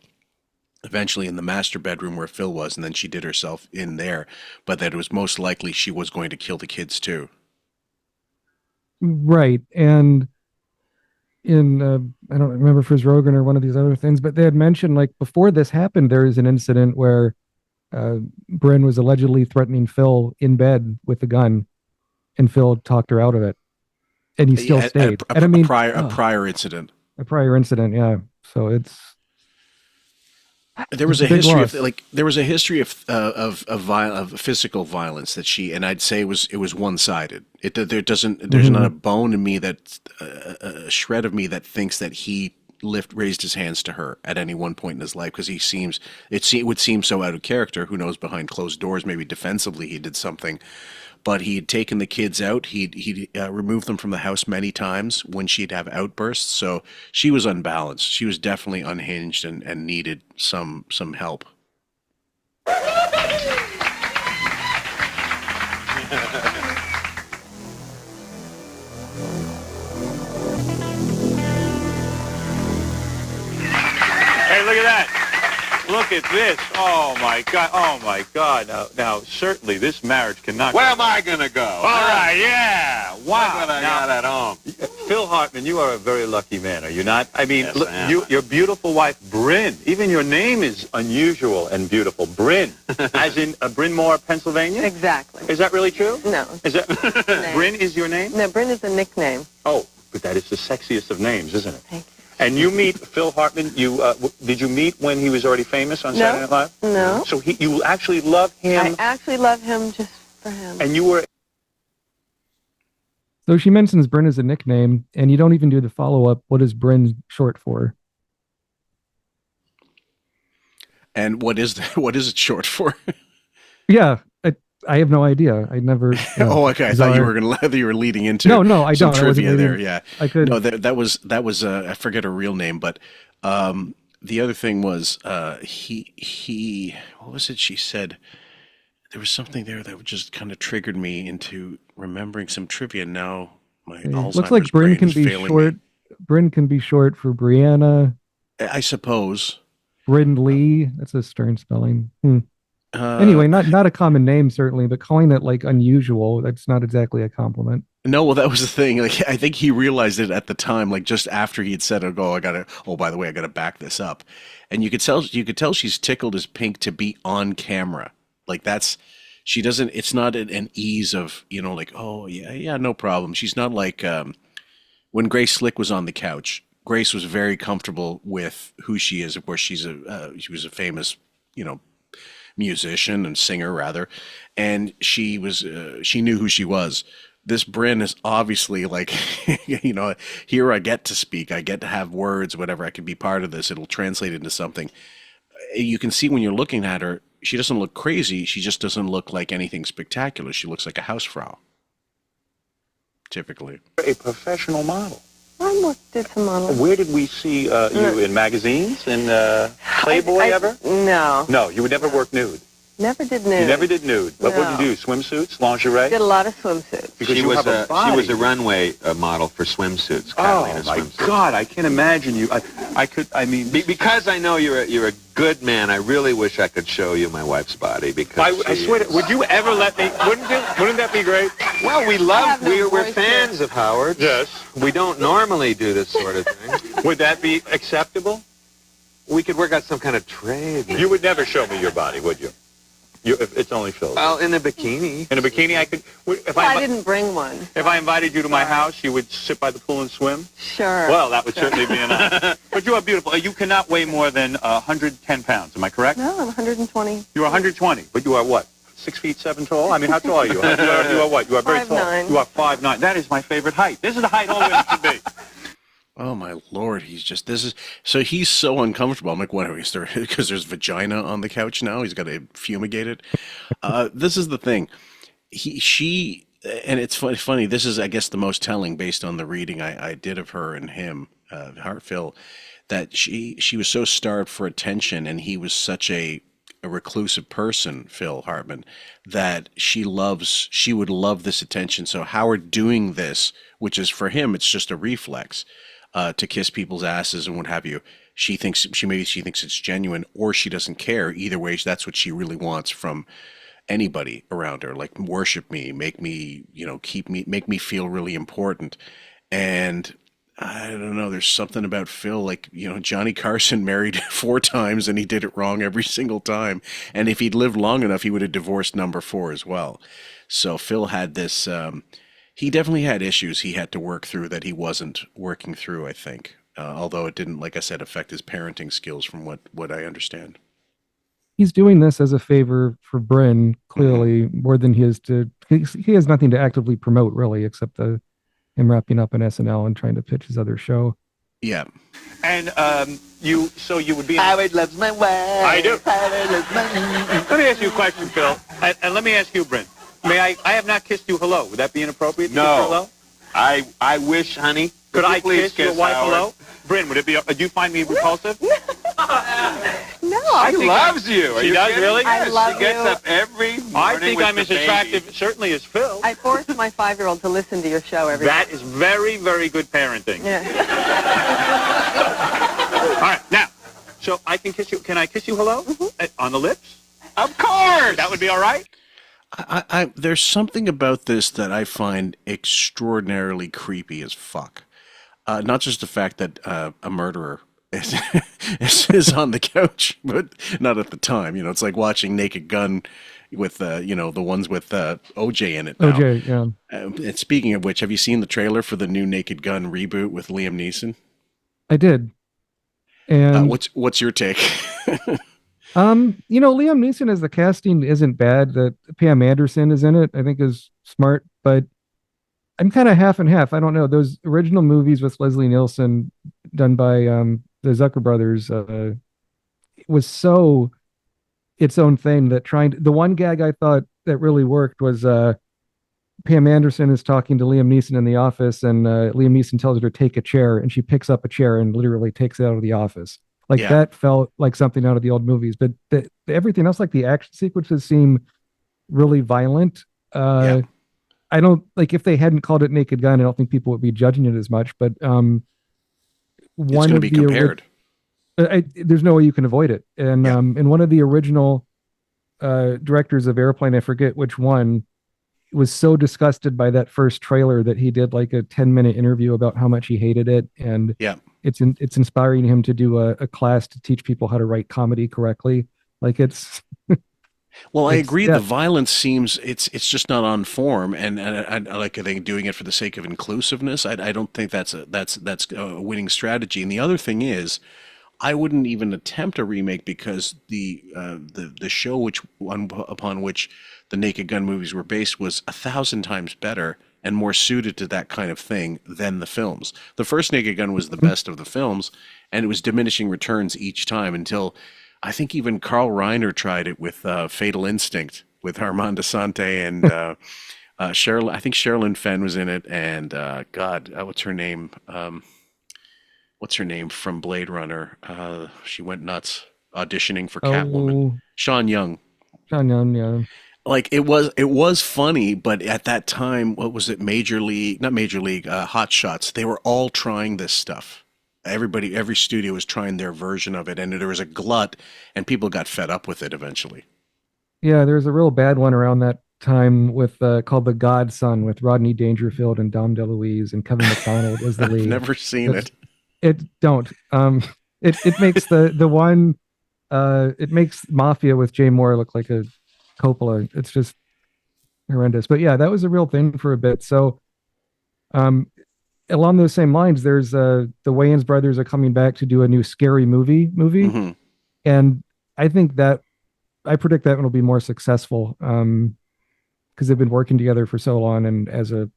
eventually in the master bedroom where Phil was, and then she did herself in there, but that it was most likely she was going to kill the kids too. Right. And in, I don't remember if it was Rogan or one of these other things, but they had mentioned, like, before this happened, there was an incident where Brynn was allegedly threatening Phil in bed with a gun, and Phil talked her out of it. And he still stayed. A prior incident. A prior incident, yeah. So it's there was a history of physical violence that she, and I'd say it was one-sided. There's not a bone in me that a shred of me that thinks that he raised his hands to her at any one point in his life, because it would seem so out of character. Who knows, behind closed doors, maybe defensively he did something. But he had taken the kids out. He'd removed them from the house many times when she'd have outbursts. So she was unbalanced. She was definitely unhinged and needed some help. Hey, look at that. Look at this. Oh, my God. Oh, my God. Now, certainly this marriage cannot... Where am I going to go? All right, yeah. Wow. Look what I got at home. Phil Hartman, you are a very lucky man, are you not? I mean, Yes, look, I am. your beautiful wife, Brynn. Even your name is unusual and beautiful. Brynn. As in Bryn Mawr, Pennsylvania? Exactly. Is that really true? No. Is that... Brynn is your name? No, Brynn is a nickname. Oh, but that is the sexiest of names, isn't it? Thank you. And you meet Phil Hartman. Did you meet when he was already famous on Saturday Night Live? No. So you actually love him. I actually love him just for him. And you were... So she mentions Brynn as a nickname, and you don't even do the follow-up. What is Brynn short for? And what is it short for? Yeah, I have no idea. I never. Oh, okay. I thought you were leading into No, I some don't. trivia there. Yeah, I could. No, that was I forget her real name, but the other thing was he what was it she said? There was something there that just kind of triggered me into remembering some trivia. Now my Alzheimer's looks like Brynn can is be failing short. me. Brynn can be short for Brianna. I suppose. Brynn Lee. That's a stern spelling. Anyway, not a common name certainly, but calling it like unusual, that's not exactly a compliment. No, well, that was the thing. Like, I think he realized it at the time, like just after he had said, "Oh, by the way, I gotta back this up," and you could tell she's tickled as pink to be on camera. Like she doesn't. It's not an ease of like, oh yeah, no problem. She's not like when Grace Slick was on the couch. Grace was very comfortable with who she is. Of course, she was a famous musician and singer rather, and she knew who she was. This Brynn is obviously like, here I get to speak, I get to have words, whatever, I can be part of this, it'll translate into something. You can see when you're looking at her, she doesn't look crazy, she just doesn't look like anything spectacular. She looks like a housefrau, typically. A professional model. I did some modeling. Where did we see you in magazines? In Playboy ever? No. No, you would never work nude. Never did nude. You never did nude. But No. what did you do? Swimsuits, lingerie? Did a lot of swimsuits. Because She you was have a body. she was a runway model for swimsuits. Oh Catalina my swimsuits. God! I can't imagine you. Because I know you're a good man. I really wish I could show you my wife's body. Because I swear, would you ever let me? Wouldn't you? Wouldn't that be great? Well, we're fans of Howard. Yes. We don't normally do this sort of thing. Would that be acceptable? We could work out some kind of trade. You would never show me your body, would you? It's only Phil's. Well, in a bikini. In a bikini, I could. I didn't bring one. If I invited you to my house, you would sit by the pool and swim? Sure. Well, that would certainly be enough. But you are beautiful. You cannot weigh more than 110 pounds. Am I correct? No, I'm 120. You are 120, but you are what? 6 feet 7 tall? I mean, how tall are you? You are what? You are very tall. 5'9". You are 5'9". That is my favorite height. This is the height all women should be. Oh my Lord, he's so uncomfortable. I'm like, what, is there, because there's vagina on the couch now? He's got to fumigate it. This is the thing. And it's funny, this is, I guess, the most telling based on the reading I did of her and him, Phil, that she was so starved for attention, and he was such a reclusive person, Phil Hartman, that she would love this attention. So Howard doing this, which is for him, it's just a reflex, to kiss people's asses and what have you. She thinks it's genuine, or she doesn't care. Either way, that's what she really wants from anybody around her. Like, worship me, make me, make me feel really important. And I don't know, there's something about Phil, like, Johnny Carson married 4 times and he did it wrong every single time. And if he'd lived long enough, he would have divorced number 4 as well. So Phil had this, he definitely had issues he had to work through that he wasn't working through, I think. Although it didn't, like I said, affect his parenting skills from what I understand. He's doing this as a favor for Brynn, clearly, more than he is to, he has nothing to actively promote, really, except him wrapping up in SNL and trying to pitch his other show. Yeah. And you would be... Howard loves my wife. I do. Howard loves my wife. Let me ask you a question, Phil. And let me ask you, Brynn. I have not kissed you hello. Would that be inappropriate to kiss you hello? I wish, honey. Could I kiss your wife Howard? hello? Brynn, would it be... do you find me repulsive? No, She loves you. Are She you does, kidding? really? I love She gets you. up every morning I think with I'm the as baby. attractive, certainly, as Phil. I forced my 5-year-old to listen to your show every That is very, very good parenting. Yeah. All right, now, so I can kiss you. Can I kiss you hello? On the lips? Of course. That would be all right? There's something about this that I find extraordinarily creepy as fuck. Not just the fact that a murderer is on the couch, but not at the time. It's like watching Naked Gun with, the ones with OJ in it now. OJ, yeah. And speaking of which, have you seen the trailer for the new Naked Gun reboot with Liam Neeson? I did. And what's your take? Liam Neeson as the casting isn't bad. That Pam Anderson is in it, I think, is smart, but I'm kind of half and half. I don't know. Those original movies with Leslie Nielsen done by the Zucker brothers was so its own thing that the one gag I thought that really worked was Pam Anderson is talking to Liam Neeson in the office, and Liam Neeson tells her to take a chair, and she picks up a chair and literally takes it out of the office. Like, that felt like something out of the old movies, but everything else, like the action sequences, seem really violent. I don't, like, if they hadn't called it Naked Gun, I don't think people would be judging it as much, but one going to be compared. There's no way you can avoid it. And one of the original directors of Airplane, I forget which one, was so disgusted by that first trailer that he did like a 10-minute interview about how much he hated it. And it's inspiring him to do a class to teach people how to write comedy correctly. Like, it's... Well, I agree. The violence seems it's just not on form, and I like, I think, doing it for the sake of inclusiveness. I don't think that's a winning strategy. And the other thing is, I wouldn't even attempt a remake because the show upon which the Naked Gun movies were based was 1,000 times better and more suited to that kind of thing than the films. The first Naked Gun was the best of the films, and it was diminishing returns each time until I think even Carl Reiner tried it with Fatal Instinct with Armand Assante and Cheryl. I think Sherilyn Fenn was in it, and what's her name? What's her name from Blade Runner? She went nuts auditioning for Catwoman. Sean Young. Sean Young, yeah. Like, it was funny, but at that time, what was it? Hot Shots. They were all trying this stuff. Every studio was trying their version of it, and there was a glut, and people got fed up with it eventually. Yeah, there's a real bad one around that time with called The Godson with Rodney Dangerfield and Dom DeLuise and Kevin McDonald as the lead. I've never seen it. It makes the one it makes Mafia with Jay Moore look like a Coppola. It's just horrendous. But yeah, that was a real thing for a bit. So along those same lines, there's the Wayans brothers are coming back to do a new Scary movie, mm-hmm. And I predict that one will be more successful because they've been working together for so long, and as a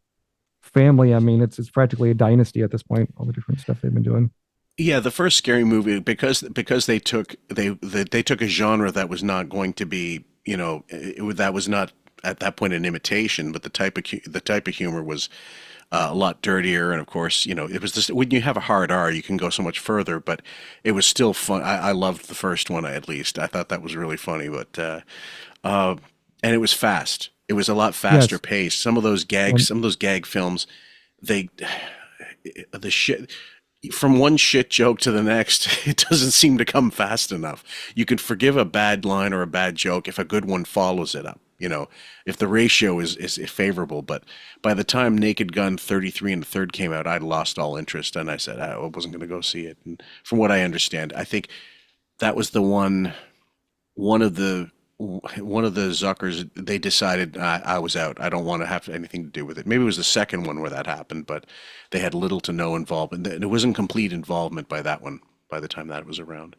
family, I mean, it's practically a dynasty at this point. All the different stuff they've been doing. Yeah, the first Scary movie, because they took a genre that was not going to be, that was not at that point an imitation, but the type of humor was a lot dirtier. And of course, it was this, when you have a hard R, you can go so much further, but it was still fun. I loved the first one, at least. I thought that was really funny, but, and it was fast. It was a lot faster paced. Some of those gag films, the shit, from one shit joke to the next, it doesn't seem to come fast enough. You can forgive a bad line or a bad joke if a good one follows it up. If the ratio is favorable. But by the time Naked Gun 33 and the third came out, I'd lost all interest, and I said I wasn't going to go see it. And from what I understand, I think that was the one of the Zuckers, they decided I was out. I don't want to have anything to do with it. Maybe it was the second one where that happened, but they had little to no involvement. It wasn't complete involvement by that one by the time that was around.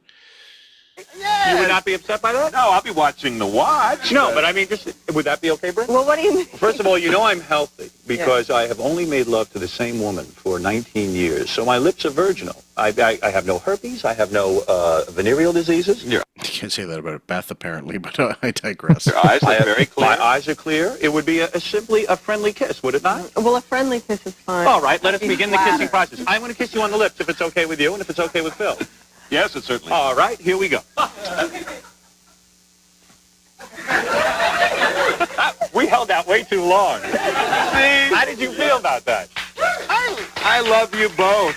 You would not be upset by that? No, I'll be watching The Watch. No, but I mean, would that be okay, Brynn? Well, what do you mean? First of all, I'm healthy because I have only made love to the same woman for 19 years, so my lips are virginal. I have no herpes. I have no venereal diseases. You can't say that about Beth, apparently, but I digress. Your eyes are very clear. My eyes are clear. It would be simply a friendly kiss, would it not? Well, a friendly kiss is fine. All right, let us begin the kissing process. I'm going to kiss you on the lips if it's okay with you and if it's okay with Phil. Yes, it certainly is. All right, here we go. We held out way too long. See? How did you feel about that? I love you both.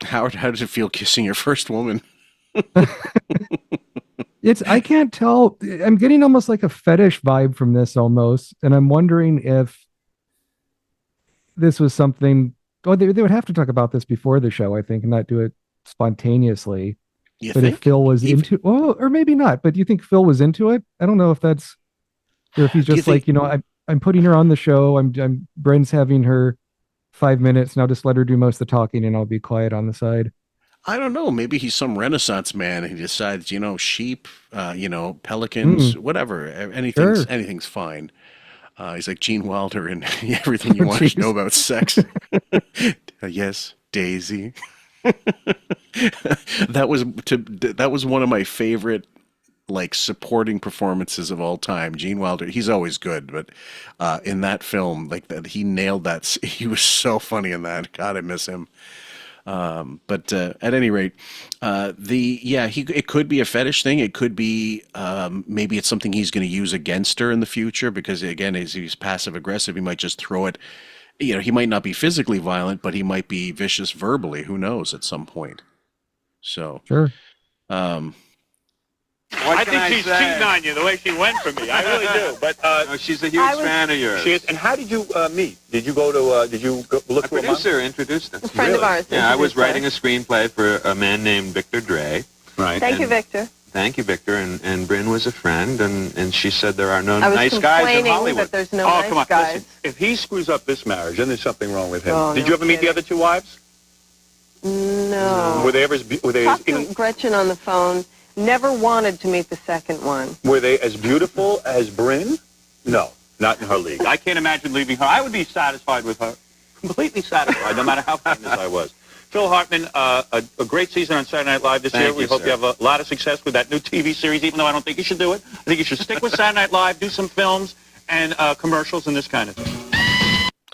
Howard, how did it feel kissing your first woman? I can't tell. I'm getting almost like a fetish vibe from this almost. And I'm wondering if this was something, they would have to talk about this before the show, I think, and not do it spontaneously. But if Phil was into, or maybe not, but do you think Phil was into it? I don't know if that's, or if he's just like, I'm putting her on the show. Brynn's having her 5 minutes. Now just let her do most of the talking and I'll be quiet on the side. I don't know. Maybe he's some Renaissance man and he decides, sheep, pelicans, whatever, anything's fine. He's like Gene Wilder and everything you want to know about sex. Yes, Daisy. That was one of my favorite supporting performances of all time. Gene Wilder, he's always good, but in that film, he nailed that. He was so funny in that. God, I miss him. But at any rate, it could be a fetish thing. It could be maybe it's something he's going to use against her in the future because, again, as he's passive aggressive, he might just throw it. He might not be physically violent, but he might be vicious verbally. Who knows at some point? So sure. I think she's cheating on you the way she went for me. I really do. But she's a huge fan of yours. She is. And how did you meet? Did you go to? Did you look for a producer? Introduced us. A friend of ours. Yeah, I was writing a screenplay for a man named Victor Dre. Right. Thank you, Victor. Thank you, Victor. And Brynn was a friend, and she said there are no nice guys in Hollywood. That there's no nice come on. guys. Listen, if he screws up this marriage, then there's something wrong with him. Did you ever meet the other two wives? No. Were they ever? Talked to Gretchen on the phone. Never wanted to meet the second one. Were they as beautiful as Brynn? No, not in her league. I can't imagine leaving her. I would be satisfied with her. Completely satisfied, no matter how famous I was. Phil Hartman, a great season on Saturday Night Live this year. We hope you have a lot of success with that new TV series, even though I don't think you should do it. I think you should stick with Saturday Night Live, do some films and commercials and this kind of thing.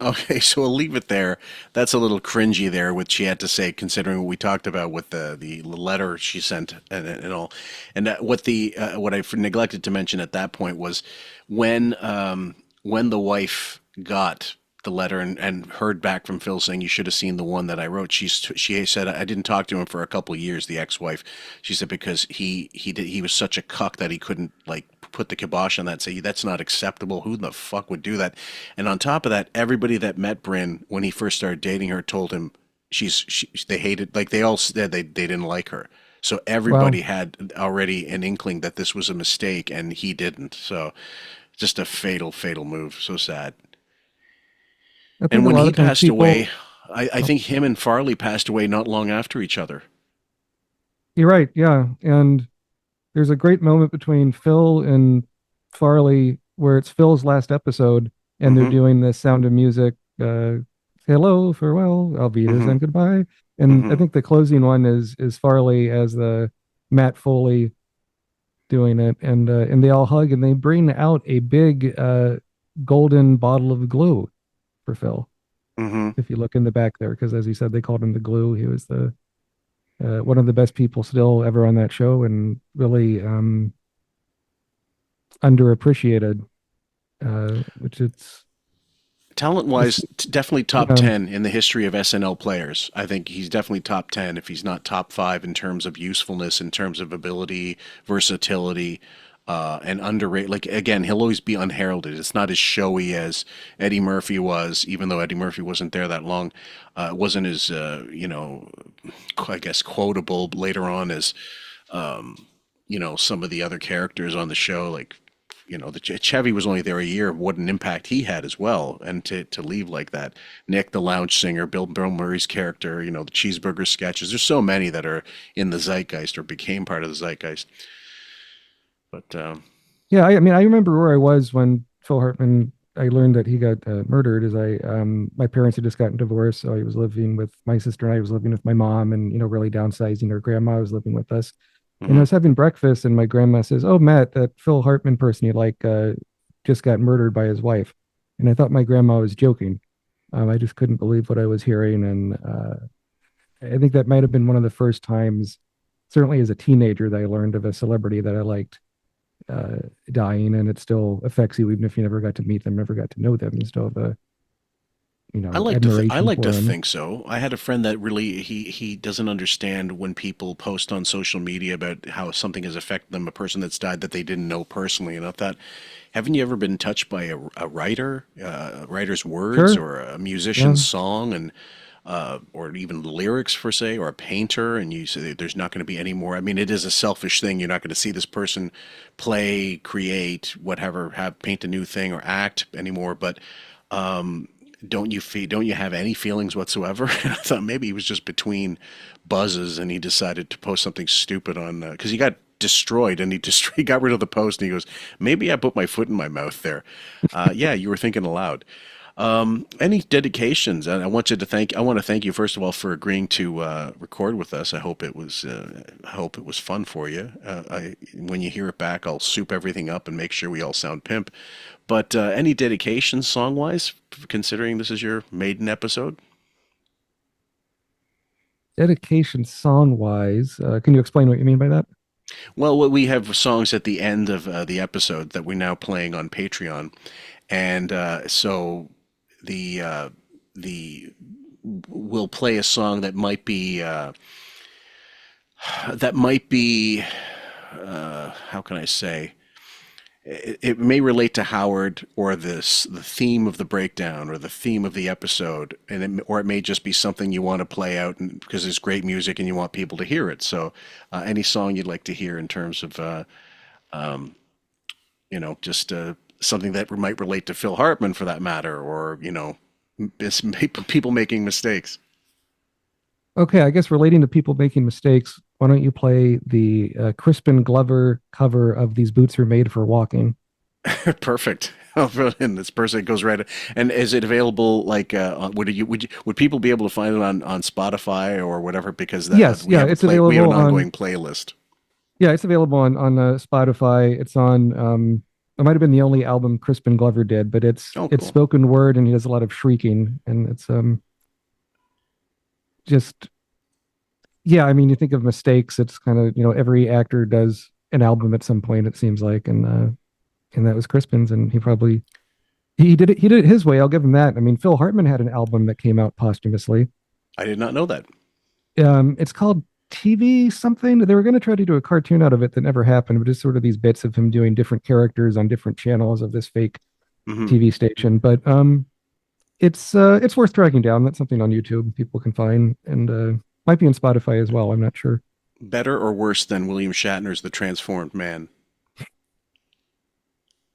Okay, so we'll leave it there. That's a little cringy there, what she had to say, considering what we talked about with the letter she sent and all. And what I neglected to mention at that point was when the wife got the letter and heard back from Phil saying you should have seen the one that I wrote. She said I didn't talk to him for a couple of years. The ex-wife, she said, because he was such a cuck that he couldn't put the kibosh on that. Say that's not acceptable. Who the fuck would do that? And on top of that, everybody that met Brynn when he first started dating her told him they hated, they all said they didn't like her. So everybody had already an inkling that this was a mistake, and he didn't. So just a fatal move. So sad. And when he passed away, I think him and Farley passed away not long after each other. You're right, yeah. And there's a great moment between Phil and Farley where it's Phil's last episode, and they're doing the Sound of Music, hello, farewell, Auf Wiedersehen, goodbye. And I think the closing one is Farley as the Matt Foley doing it, and they all hug, and they bring out a big golden bottle of glue for Phil. If you look in the back there, because as you said, they called him the glue. He was the one of the best people still ever on that show, and really underappreciated. Which it's Talent-wise, definitely top Yeah. 10 in the history of SNL players. I think he's definitely top 10 if he's not top 5 in terms of usefulness, in terms of ability, versatility, and underrated. Like, again, he'll always be unheralded. It's not as showy as Eddie Murphy was, even though Eddie Murphy wasn't there that long. It wasn't as, I guess, quotable later on as, some of the other characters on the show, like the Chevy was only there a year. What an impact he had as well, and to leave like that. Nick, the lounge singer, Bill Murray's character, the cheeseburger sketches. There's so many that are in the zeitgeist or became part of the zeitgeist. But Yeah, I mean, I remember where I was when Phil Hartman. I learned that he got murdered. As my parents had just gotten divorced, so I was living with my sister, and I was living with my mom, and really downsizing. Her grandma was living with us. And I was having breakfast, and my grandma says, "Oh, Matt, that Phil Hartman person you like just got murdered by his wife." And I thought my grandma was joking. I just couldn't believe what I was hearing, and I think that might have been one of the first times, certainly as a teenager, that I learned of a celebrity that I liked dying, and it still affects you, even if you never got to meet them, never got to know them. You still have a I like to for him. think so. I had a friend that really he doesn't understand when people post on social media about how something has affected them, a person that's died that they didn't know personally. And I thought, haven't you ever been touched by a writer, a writer's words, Sure. or a musician's Yeah. song, and or even lyrics for say, or a painter, and you say there's not going to be any more. I mean, it is a selfish thing. You're not going to see this person play, create, whatever, paint a new thing or act anymore, but. Don't you have any feelings whatsoever? I thought maybe he was just between buzzes and he decided to post something stupid on because he got destroyed and he got rid of the post and he goes, maybe I put my foot in my mouth there. Yeah, you were thinking aloud. Any dedications? And I want to thank you first of all for agreeing to record with us. I hope it was fun for you. When you hear it back, I'll soup everything up and make sure we all sound pimp. But any dedications song wise, considering this is your maiden episode? Dedication song wise, can you explain what you mean by that? Well, we have songs at the end of the episode that we're now playing on Patreon, and so the we'll play a song that might be how can I say, it may relate to Howard or the theme of the breakdown or the theme of the episode, or it may just be something you want to play out because it's great music and you want people to hear it. So any song you'd like to hear in terms of just something that might relate to Phil Hartman for that matter, or people making mistakes. Okay, I guess relating to people making mistakes, why don't you play the Crispin Glover cover of "These Boots Are Made for Walking"? Perfect. And this person goes right. And is it available? Like, would people be able to find it on Spotify or whatever? Because Yes, yeah, it's available we have an on ongoing playlist. Yeah, it's available on Spotify. It's on. It might have been the only album Crispin Glover did, but it's cool. it's spoken word, and he does a lot of shrieking, and it's just yeah. I mean, you think of mistakes. It's kind of every actor does an album at some point. It seems like, and that was Crispin's, and he did it his way. I'll give him that. I mean, Phil Hartman had an album that came out posthumously. I did not know that. It's called TV something. They were going to try to do a cartoon out of it that never happened, but it's sort of these bits of him doing different characters on different channels of this fake TV station. But it's worth tracking down. That's something on YouTube people can find, and might be on Spotify as well. I'm not sure. Better or worse than William Shatner's The Transformed Man?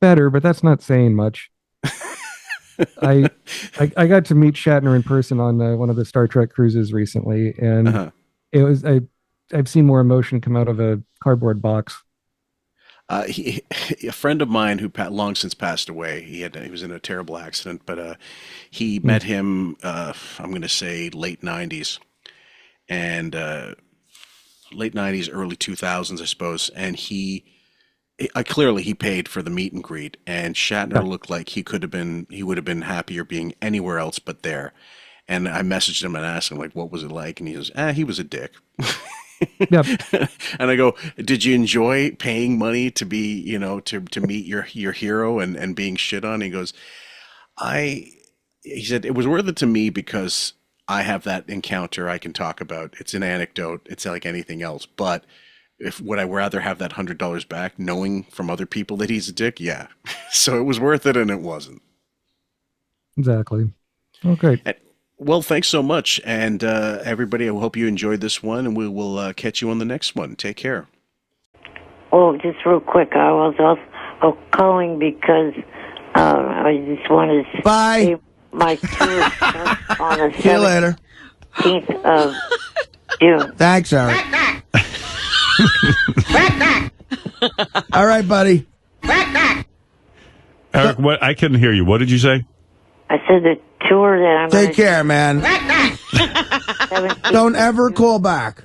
Better, but that's not saying much. I got to meet Shatner in person on one of the Star Trek cruises recently, and it was I've seen more emotion come out of a cardboard box. A friend of mine who long since passed away. He was in a terrible accident, but he met him. I'm going to say late '90s, and late '90s, early 2000s, I suppose. And he clearly he paid for the meet and greet, and Shatner looked like he would have been happier being anywhere else but there. And I messaged him and asked him, like, what was it like? And he goes, he was a dick. Yep. And I go, did you enjoy paying money to be, to meet your hero and being shit on? And he goes, he said, it was worth it to me because I have that encounter I can talk about. It's an anecdote. It's like anything else. But would I rather have that $100 back knowing from other people that he's a dick? Yeah. So it was worth it, and it wasn't. Exactly. Okay. Well, thanks so much. And everybody, I hope you enjoyed this one, and we will catch you on the next one. Take care. Oh, just real quick, I was also calling because I just wanted to say my tour on the 17th of June. Thanks, Eric. All right, buddy. Eric, what? I couldn't hear you. What did you say? I said the tour that I'm Take care, man. Don't ever call back.